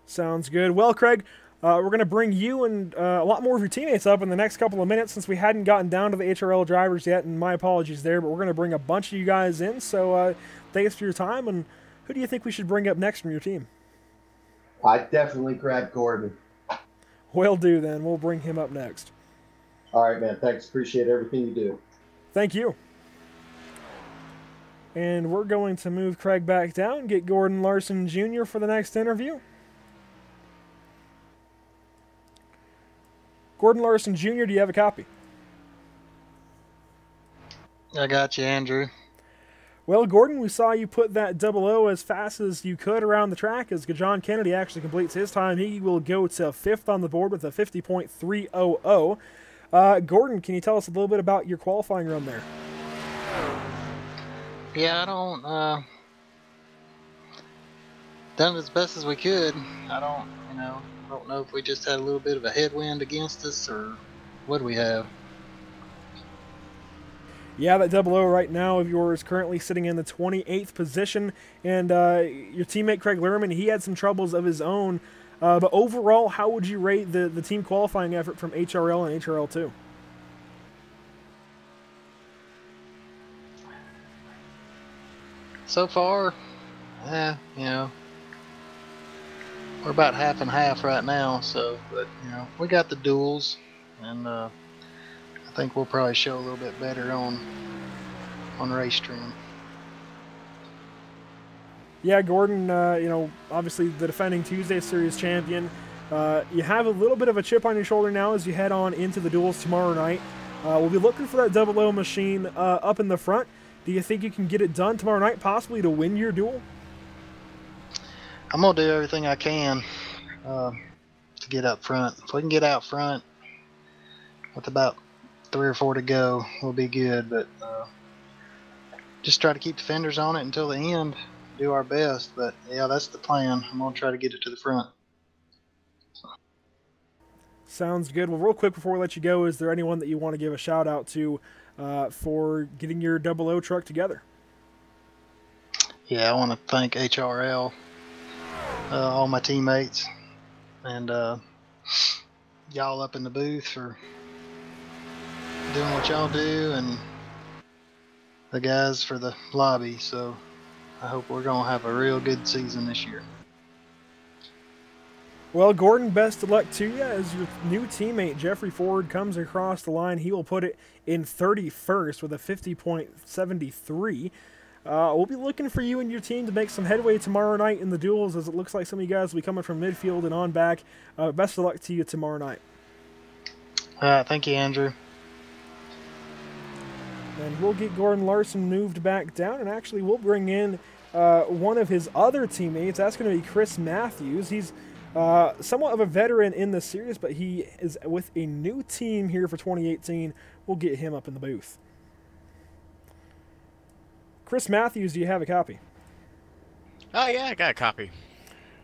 Sounds good. Well, Craig, we're going to bring you and a lot more of your teammates up in the next couple of minutes since we hadn't gotten down to the HRL drivers yet, and my apologies there, but we're going to bring a bunch of you guys in, so thanks for your time. And who do you think we should bring up next from your team? I definitely grab Gordon. Will do then. We'll bring him up next. All right, man. Thanks. Appreciate everything you do. Thank you. And we're going to move Craig back down, get Gordon Larson Jr. for the next interview. Gordon Larson Jr., do you have a copy? I got you, Andrew. Well, Gordon, we saw you put that 00 as fast as you could around the track. As John Kennedy actually completes his time, he will go to 5th on the board with a 50.300. Gordon, can you tell us a little bit about your qualifying run there? Yeah, I don't, done as best as we could. I don't know if we just had a little bit of a headwind against us or what do we have. Yeah, that 00 right now of yours currently sitting in the 28th position, and your teammate Craig Lerman, he had some troubles of his own, but overall, how would you rate the team qualifying effort from HRL and HRL2? So far, we're about half and half right now, so, but, we got the duels, and, I think we'll probably show a little bit better on race trim. Yeah, Gordon, obviously the defending Tuesday Series champion. You have a little bit of a chip on your shoulder now as you head on into the duels tomorrow night. We'll be looking for that 00 machine up in the front. Do you think you can get it done tomorrow night, possibly to win your duel? I'm going to do everything I can to get up front. If we can get out front with about 3 or 4 to go, we'll be good, but just try to keep the fenders on it until the end, do our best, but yeah, that's the plan. I'm going to try to get it to the front. Sounds good. Well, real quick before we let you go, is there anyone that you want to give a shout out to for getting your 00 truck together? Yeah, I want to thank HRL, all my teammates, and y'all up in the booth for doing what y'all do, and the guys for the lobby. So I hope we're going to have a real good season this year. Well, Gordon, best of luck to you as your new teammate Jeffrey Ford comes across the line. He will put it in 31st with a 50.73. We'll be looking for you and your team to make some headway tomorrow night in the duels, as it looks like some of you guys will be coming from midfield and on back. Best of luck to you tomorrow night. Thank you, Andrew. And we'll get Gordon Larson moved back down, and actually we'll bring in one of his other teammates. That's going to be Chris Matthews. He's somewhat of a veteran in the series, but he is with a new team here for 2018. We'll get him up in the booth. Chris Matthews, do you have a copy? Oh, yeah, I got a copy.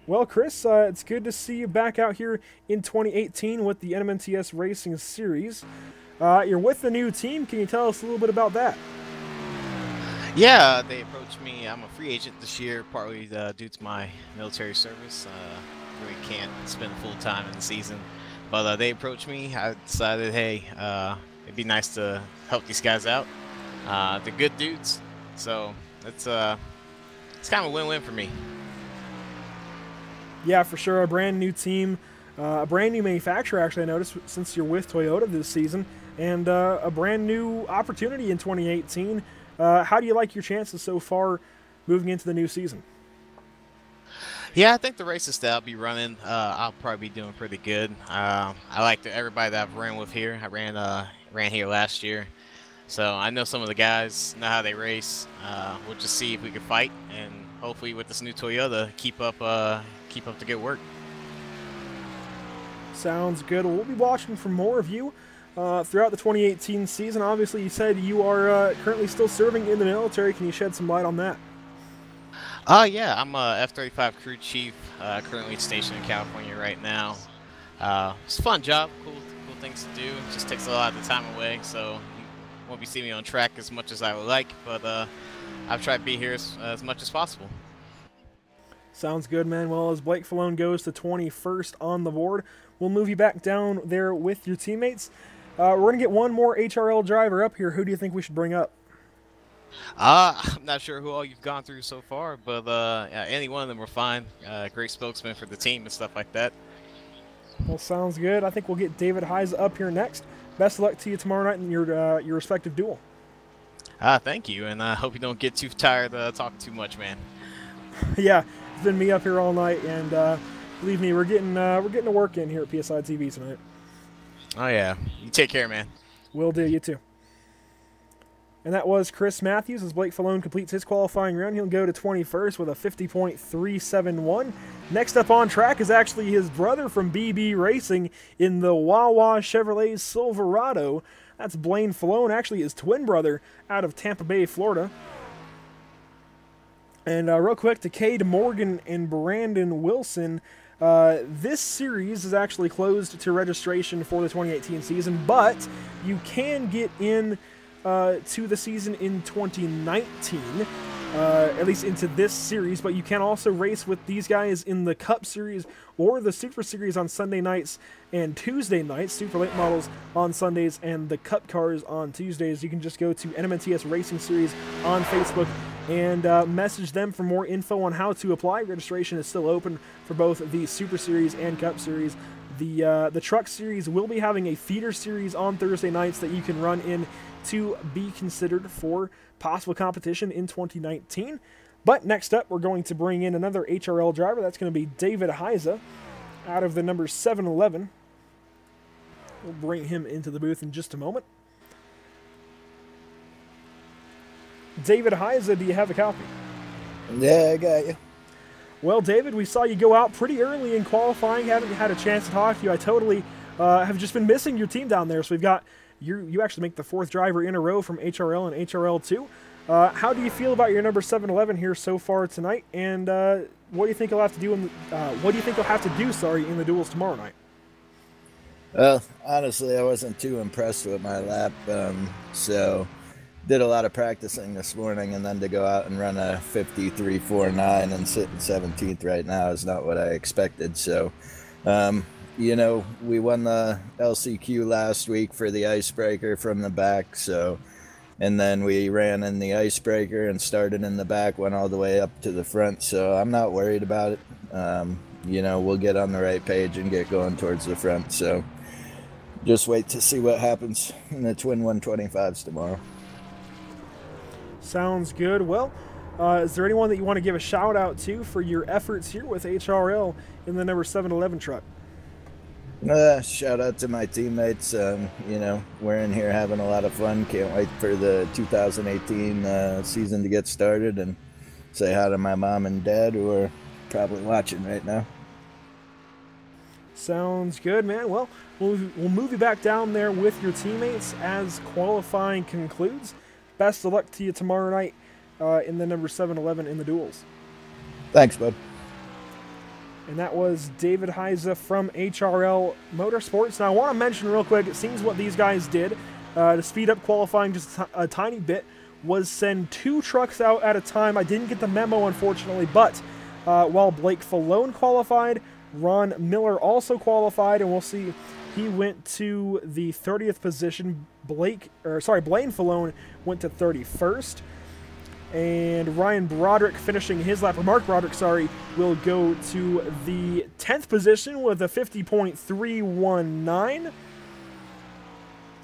Well, Chris, it's good to see you back out here in 2018 with the NMNTS Racing Series. You're with the new team. Can you tell us a little bit about that? Yeah, they approached me. I'm a free agent this year, partly due to my military service. Really can't spend full time in the season, but they approached me. I decided, hey, it'd be nice to help these guys out. They're good dudes, so it's kind of a win-win for me. Yeah, for sure. A brand new team, a brand new manufacturer, actually, I noticed, since you're with Toyota this season, and a brand new opportunity in 2018. How do you like your chances so far moving into the new season? Yeah, I think the races that I'll be running, I'll probably be doing pretty good. I like everybody that I've ran with here. I ran here last year, so I know some of the guys, know how they race. We'll just see if we can fight, and hopefully with this new Toyota, keep up the good work. Sounds good. We'll be watching for more of you throughout the 2018 season. Obviously, you said you are currently still serving in the military. Can you shed some light on that? Yeah, I'm a F-35 crew chief, currently stationed in California right now. It's a fun job, cool things to do. It just takes a lot of the time away, so you won't be seeing me on track as much as I would like, but I've tried to be here as much as possible. Sounds good, man. Well, as Blake Falone goes to 21st on the board, we'll move you back down there with your teammates. We're going to get one more HRL driver up here. Who do you think we should bring up? I'm not sure who all you've gone through so far, but any one of them were fine. Great spokesman for the team and stuff like that. Well, sounds good. I think we'll get David Heise up here next. Best of luck to you tomorrow night in your respective duel. Thank you, and I hope you don't get too tired talking too much, man. Yeah, it's been me up here all night, and believe me, we're getting to work in here at PSI TV tonight. Oh yeah, you take care, man. Will do. You too. And that was Chris Matthews as Blake Falone completes his qualifying round. He'll go to 21st with a 50.371. Next up on track is actually his brother from BB Racing in the Wawa Chevrolet Silverado. That's Blaine Falone, actually his twin brother out of Tampa Bay, Florida. And real quick to Cade Morgan and Brandon Wilson, this series is actually closed to registration for the 2018 season, but you can get in to the season in 2019, at least into this series, but you can also race with these guys in the Cup Series or the Super Series on Sunday nights and Tuesday nights, Super Late Models on Sundays and the Cup Cars on Tuesdays. You can just go to NMNTS Racing Series on Facebook and message them for more info on how to apply. Registration is still open for both the Super Series and Cup Series. The Truck Series will be having a feeder series on Thursday nights that you can run in to be considered for possible competition in 2019. But next up, we're going to bring in another HRL driver. That's going to be David Heise out of the number 711. We'll bring him into the booth in just a moment. David Heise, do you have a copy? Yeah, I got you. Well, David, we saw you go out pretty early in qualifying. Haven't had a chance to talk to you. I totally have just been missing your team down there. So we've got you actually make the fourth driver in a row from HRL and HRL2. How do you feel about your number 711 here so far tonight? And what do you think you'll have to do? What do you think you'll have to do? Sorry, in the duels tomorrow night. Well, honestly, I wasn't too impressed with my lap, so did a lot of practicing this morning, and then to go out and run a 53.49 and sit in 17th right now is not what I expected. So, you know, we won the LCQ last week for the icebreaker from the back, so, and then we ran in the icebreaker and started in the back, went all the way up to the front, so I'm not worried about it. You know, we'll get on the right page and get going towards the front, so just wait to see what happens in the Twin 125s tomorrow. Sounds good. Well, is there anyone that you want to give a shout out to for your efforts here with HRL in the number 711 truck? Shout out to my teammates. You know, we're in here having a lot of fun. Can't wait for the 2018 season to get started, and say hi to my mom and dad who are probably watching right now. Sounds good, man. Well, we'll move you back down there with your teammates as qualifying concludes. Best of luck to you tomorrow night in the number 711 in the duels. Thanks, bud. And that was David Heise from HRL Motorsports. Now, I want to mention real quick, it seems what these guys did to speed up qualifying just a tiny bit was send 2 trucks out at a time. I didn't get the memo, unfortunately, but while Blake Falone qualified, Ron Miller also qualified, and we'll see he went to the 30th position. Blaine Falone went to 31st. And Ryan Broderick finishing his lap, or Mark Broderick, sorry, will go to the 10th position with a 50.319.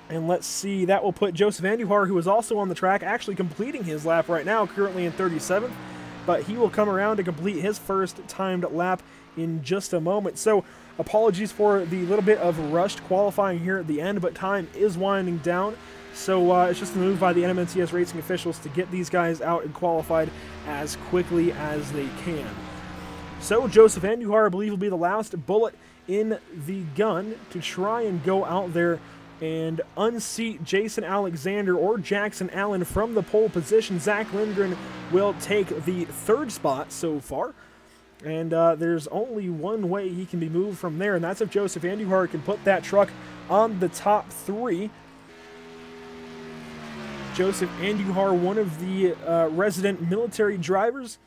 And let's see, that will put Joseph Andujar, who is also on the track, actually completing his lap right now, currently in 37th. But he will come around to complete his first timed lap in just a moment. So apologies for the little bit of rushed qualifying here at the end, but time is winding down. So it's just a move by the NMNTS racing officials to get these guys out and qualified as quickly as they can. So Joseph Andujar, I believe, will be the last bullet in the gun to try and go out there and unseat Jason Alexander or Jackson Allen from the pole position. Zach Lindgren will take the 3rd spot so far. And there's only one way he can be moved from there, and that's if Joseph Andujar can put that truck on the top 3. Joseph Andujar, one of the resident military drivers.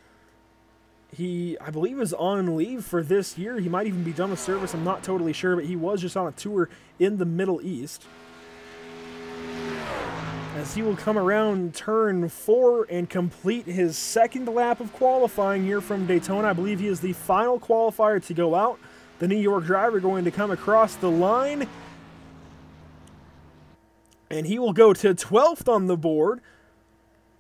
He, I believe, is on leave for this year. He might even be done with service. I'm not totally sure, but he was just on a tour in the Middle East. As he will come around turn 4 and complete his 2nd lap of qualifying here from Daytona. I believe he is the final qualifier to go out. the New York driver, going to come across the line. And he will go to 12th on the board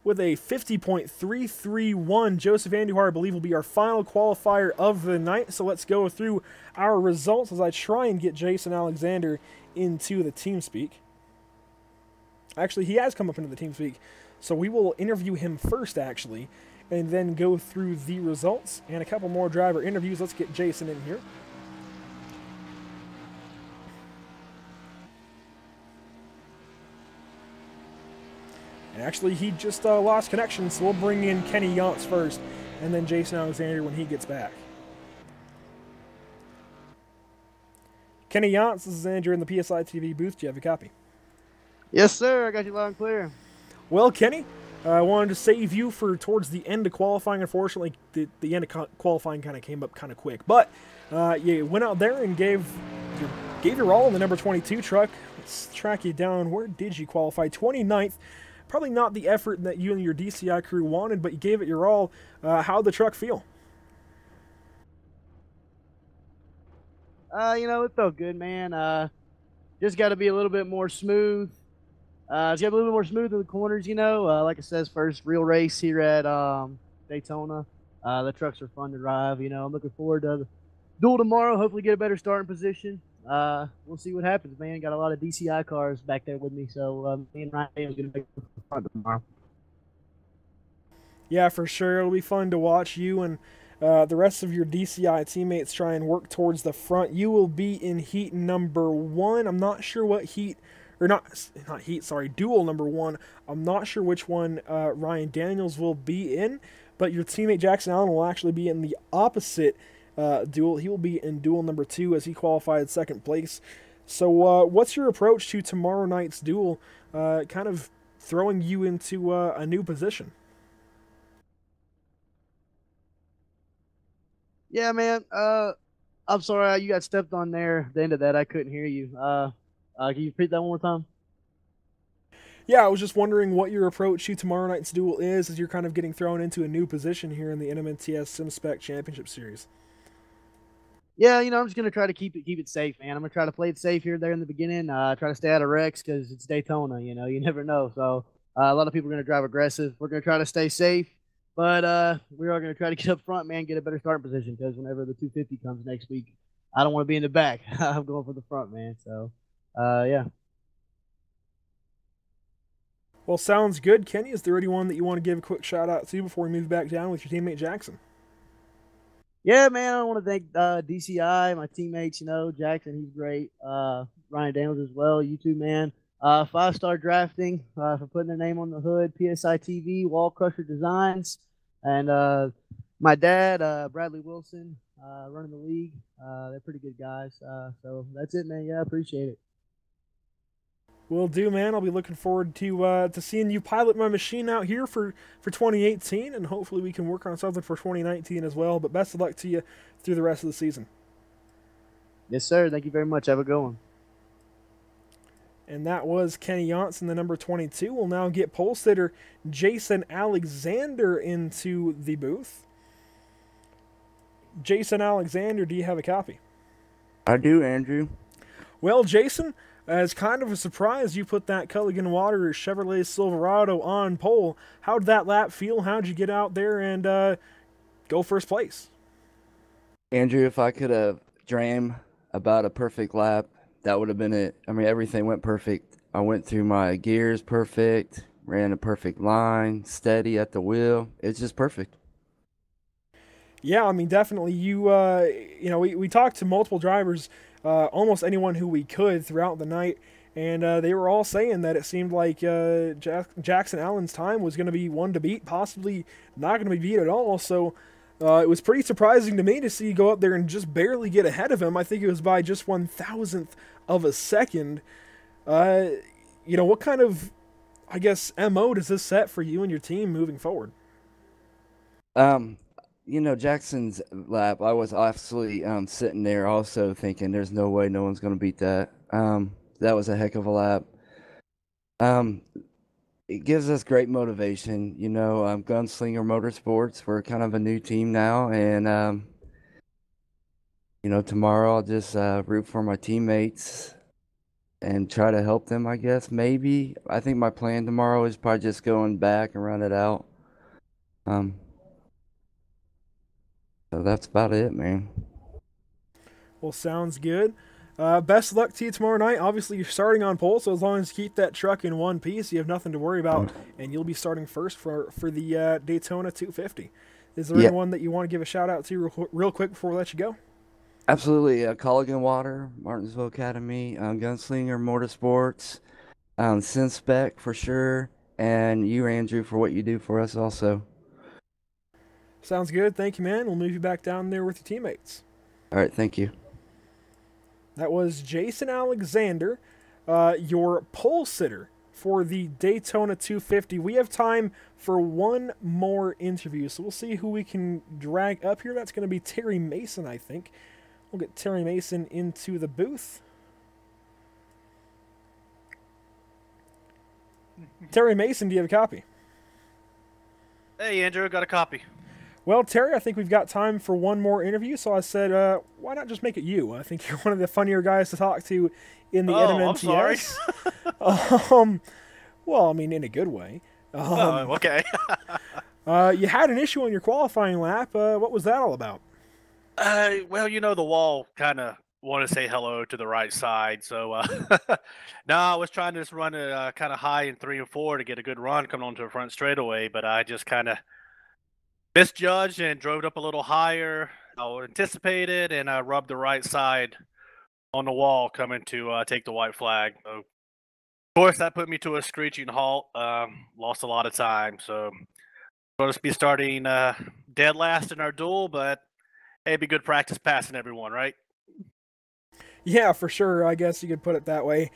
with a 50.331. Joseph Andujar, I believe, will be our final qualifier of the night. So let's go through our results as I try and get Jason Alexander into the TeamSpeak. Actually, he has come up into the TeamSpeak, so we will interview him first, actually, and then go through the results and a couple more driver interviews. Let's get Jason in here. And actually, he just lost connection, so we'll bring in Kenny Yance first, and then Jason Alexander when he gets back. Kenny Yance, this is Andrew in the PSI TV booth. Do you have a copy? Yes, sir. I got you loud and clear. Well, Kenny, I wanted to save you for towards the end of qualifying. Unfortunately, the end of qualifying kind of came up kind of quick. But you went out there and gave your all in the number 22 truck. Let's track you down. Where did you qualify? 29th. Probably not the effort that you and your DCI crew wanted, but you gave it your all. How'd the truck feel? It felt good, man. Just got to be a little bit more smooth. It's got to be a little bit more smooth in the corners, like it says, first real race here at Daytona. The trucks are fun to drive. I'm looking forward to the duel tomorrow. Hopefully get a better starting position. We'll see what happens, man. Got a lot of DCI cars back there with me, so me and Ryan are going to make the front tomorrow. Yeah, for sure. It'll be fun to watch you and the rest of your DCI teammates try and work towards the front. You will be in heat number 1. I'm not sure what heat, or not heat, sorry, duel number 1. I'm not sure which one Ryan Daniels will be in, but your teammate Jackson Allen will actually be in the opposite duel. He will be in duel number 2 as he qualified second place. So what's your approach to tomorrow night's duel, kind of throwing you into a new position? Yeah, man. I'm sorry you got stepped on there. At the end of that, I couldn't hear you. Can you repeat that one more time? Yeah, I was just wondering what your approach to tomorrow night's duel is as you're kind of getting thrown into a new position here in the NMNTS Sim Spec Championship Series. Yeah, I'm just gonna try to keep it safe, man. I'm gonna try to play it safe here there in the beginning. Try to stay out of wrecks because it's Daytona. You never know. So a lot of people are gonna drive aggressive. We're gonna try to stay safe, but we are gonna try to get up front, man. Get a better starting position because whenever the 250 comes next week, I don't want to be in the back. I'm going for the front, man. So, yeah. Well, sounds good. Kenny, is there anyone that you want to give a quick shout out to before we move back down with your teammate Jackson? Yeah, man, I want to thank DCI, my teammates, Jackson, he's great. Ryan Daniels as well, you too, man. 5-star drafting for putting their name on the hood, PSI TV, Wall Crusher Designs, and my dad, Bradley Wilson, running the league. They're pretty good guys. So that's it, man. Yeah, I appreciate it. Will do, man. I'll be looking forward to seeing you pilot my machine out here for 2018, and hopefully we can work on something for 2019 as well. But best of luck to you through the rest of the season. Yes, sir. Thank you very much. Have a good one. And that was Kenny Yance in the number 22. We'll now get pole sitter Jason Alexander into the booth. Jason Alexander, do you have a copy? I do, Andrew. Well, Jason, as kind of a surprise, you put that Culligan Waters Chevrolet Silverado on pole. How'd that lap feel? How'd you get out there and go first place? Andrew, if I could have dreamed about a perfect lap, that would have been it. I mean, everything went perfect. I went through my gears perfect, ran a perfect line, steady at the wheel. It's just perfect. Yeah, I mean, definitely. We talked to multiple drivers, almost anyone who we could throughout the night, and they were all saying that it seemed like Jackson Allen's time was going to be one to beat, possibly not going to be beat at all. So it was pretty surprising to me to see you go up there and just barely get ahead of him. I think it was by just 1,000th of a second. What kind of, I guess, MO does this set for you and your team moving forward? Jackson's lap, I was absolutely sitting there also thinking there's no way no one's going to beat that. That was a heck of a lap. It gives us great motivation. Gunslinger Motorsports, we're kind of a new team now, and you know, tomorrow I'll just root for my teammates and try to help them, I guess. Maybe. I think my plan tomorrow is probably just going back and run it out. So that's about it, man. Well, sounds good. Best of luck to you tomorrow night. Obviously, you're starting on pole, so as long as you keep that truck in one piece, you have nothing to worry about, and you'll be starting first for the Daytona 250. Is there anyone that you want to give a shout out to real quick before we let you go? Absolutely. Colligan Water, Martinsville Academy, Gunslinger Motorsports, Spec for sure, and you, Andrew, for what you do for us also. Sounds good. Thank you, man. We'll move you back down there with your teammates. All right, thank you. That was Jason Alexander, your pole sitter for the Daytona 250. We have time for one more interview, so we'll see who we can drag up here. That's going to be Terry Mason, I think. We'll get Terry Mason into the booth. Terry Mason, do you have a copy? Hey, Andrew, got a copy. Well, Terry, I think we've got time for one more interview, so I said, why not just make it you? I think you're one of the funnier guys to talk to in the NMNTS. I'm sorry. Well, I mean, in a good way. Okay. You had an issue on your qualifying lap. What was that all about? Well, you know, the wall kind of wanted to say hello to the right side, so no, I was trying to just run it kind of high in 3 and 4 to get a good run coming onto the front straightaway, but I just kind of misjudged and drove it up a little higher than I anticipated, and I rubbed the right side on the wall coming to take the white flag. So, of course, that put me to a screeching halt. Lost a lot of time, so we'll just be starting dead last in our duel, but hey, it'd be good practice passing everyone, right? Yeah, for sure. I guess you could put it that way.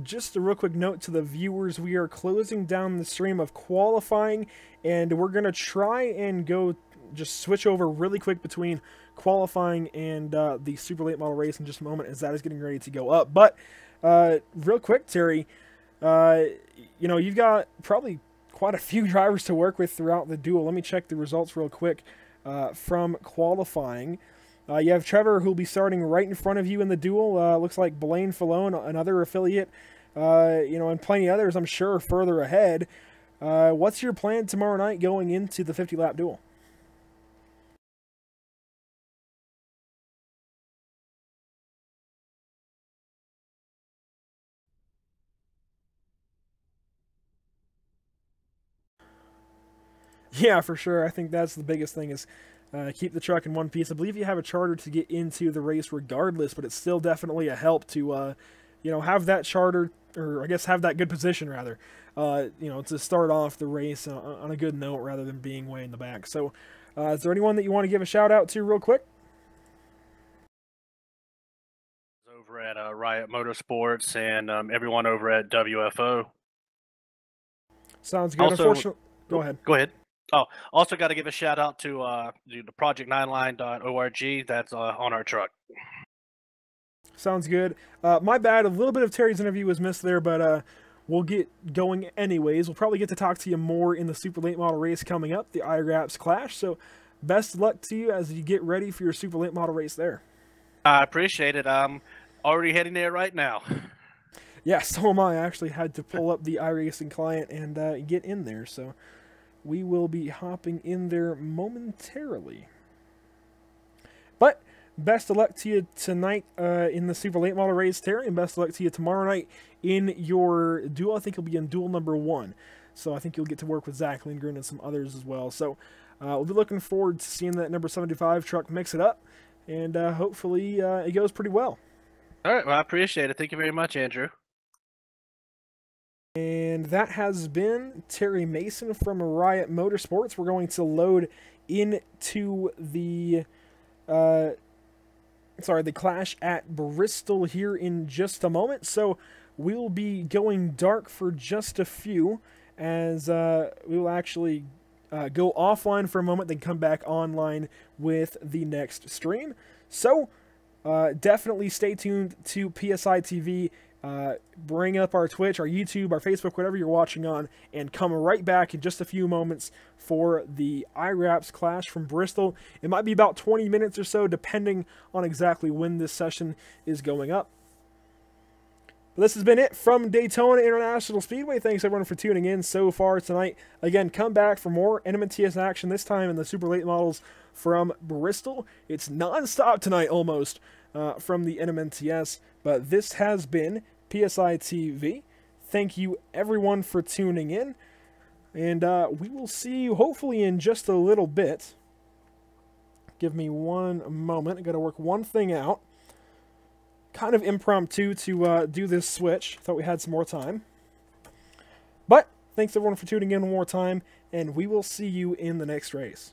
Just a real quick note to the viewers, we are closing down the stream of qualifying, and we're going to try and go just switch over really quick between qualifying and the super late model race in just a moment as that is getting ready to go up. But real quick, Terry, you know, you've got probably quite a few drivers to work with throughout the duel. Let me check the results real quick from qualifying. You have Trevor, who'll be starting right in front of you in the duel. Looks like Blaine Falone, another affiliate, you know, and plenty others, I'm sure, further ahead. What's your plan tomorrow night going into the 50-lap duel? Yeah, for sure. I think that's the biggest thing is keep the truck in one piece. I believe you have a charter to get into the race regardless, but it's still definitely a help to, you know, have that charter, or I guess have that good position rather, you know, to start off the race on a good note rather than being way in the back. So is there anyone that you want to give a shout out to real quick? Over at Riot Motorsports and everyone over at WFO. Sounds good. Also, Unfortunately, go ahead. Go ahead. Oh, also got to give a shout out to the project9line.org. That's on our truck. Sounds good. My bad. A little bit of Terry's interview was missed there, but we'll get going anyways. We'll probably get to talk to you more in the super late model race coming up, the IRAPS Clash. So best of luck to you as you get ready for your super late model race there. I appreciate it. I'm already heading there right now. Yeah, so am I. I actually had to pull up the iRacing client and get in there, so we will be hopping in there momentarily. But best of luck to you tonight in the super late model race, Terry, and best of luck to you tomorrow night in your duel. I think you'll be in duel number 1. So I think you'll get to work with Zach Lindgren and some others as well. So we'll be looking forward to seeing that number 75 truck mix it up, and hopefully it goes pretty well. All right, well, I appreciate it. Thank you very much, Andrew. And that has been Terry Mason from Riot Motorsports. We're going to load into the the Clash at Bristol here in just a moment. So we'll be going dark for just a few as we will actually go offline for a moment, then come back online with the next stream. So definitely stay tuned to PSI TV bring up our Twitch, our YouTube, our Facebook, whatever you're watching on, and come right back in just a few moments for the IRAPS Clash from Bristol. It might be about 20 minutes or so, depending on exactly when this session is going up. But this has been it from Daytona International Speedway. Thanks everyone for tuning in so far tonight. Again, come back for more NMNTS action, this time in the super late models from Bristol. It's non-stop tonight almost from the NMNTS. But this has been PSI TV. Thank you everyone for tuning in. And we will see you hopefully in just a little bit. Give me one moment. I got to work one thing out. Kind of impromptu to do this switch. Thought we had some more time. But thanks everyone for tuning in one more time. And we will see you in the next race.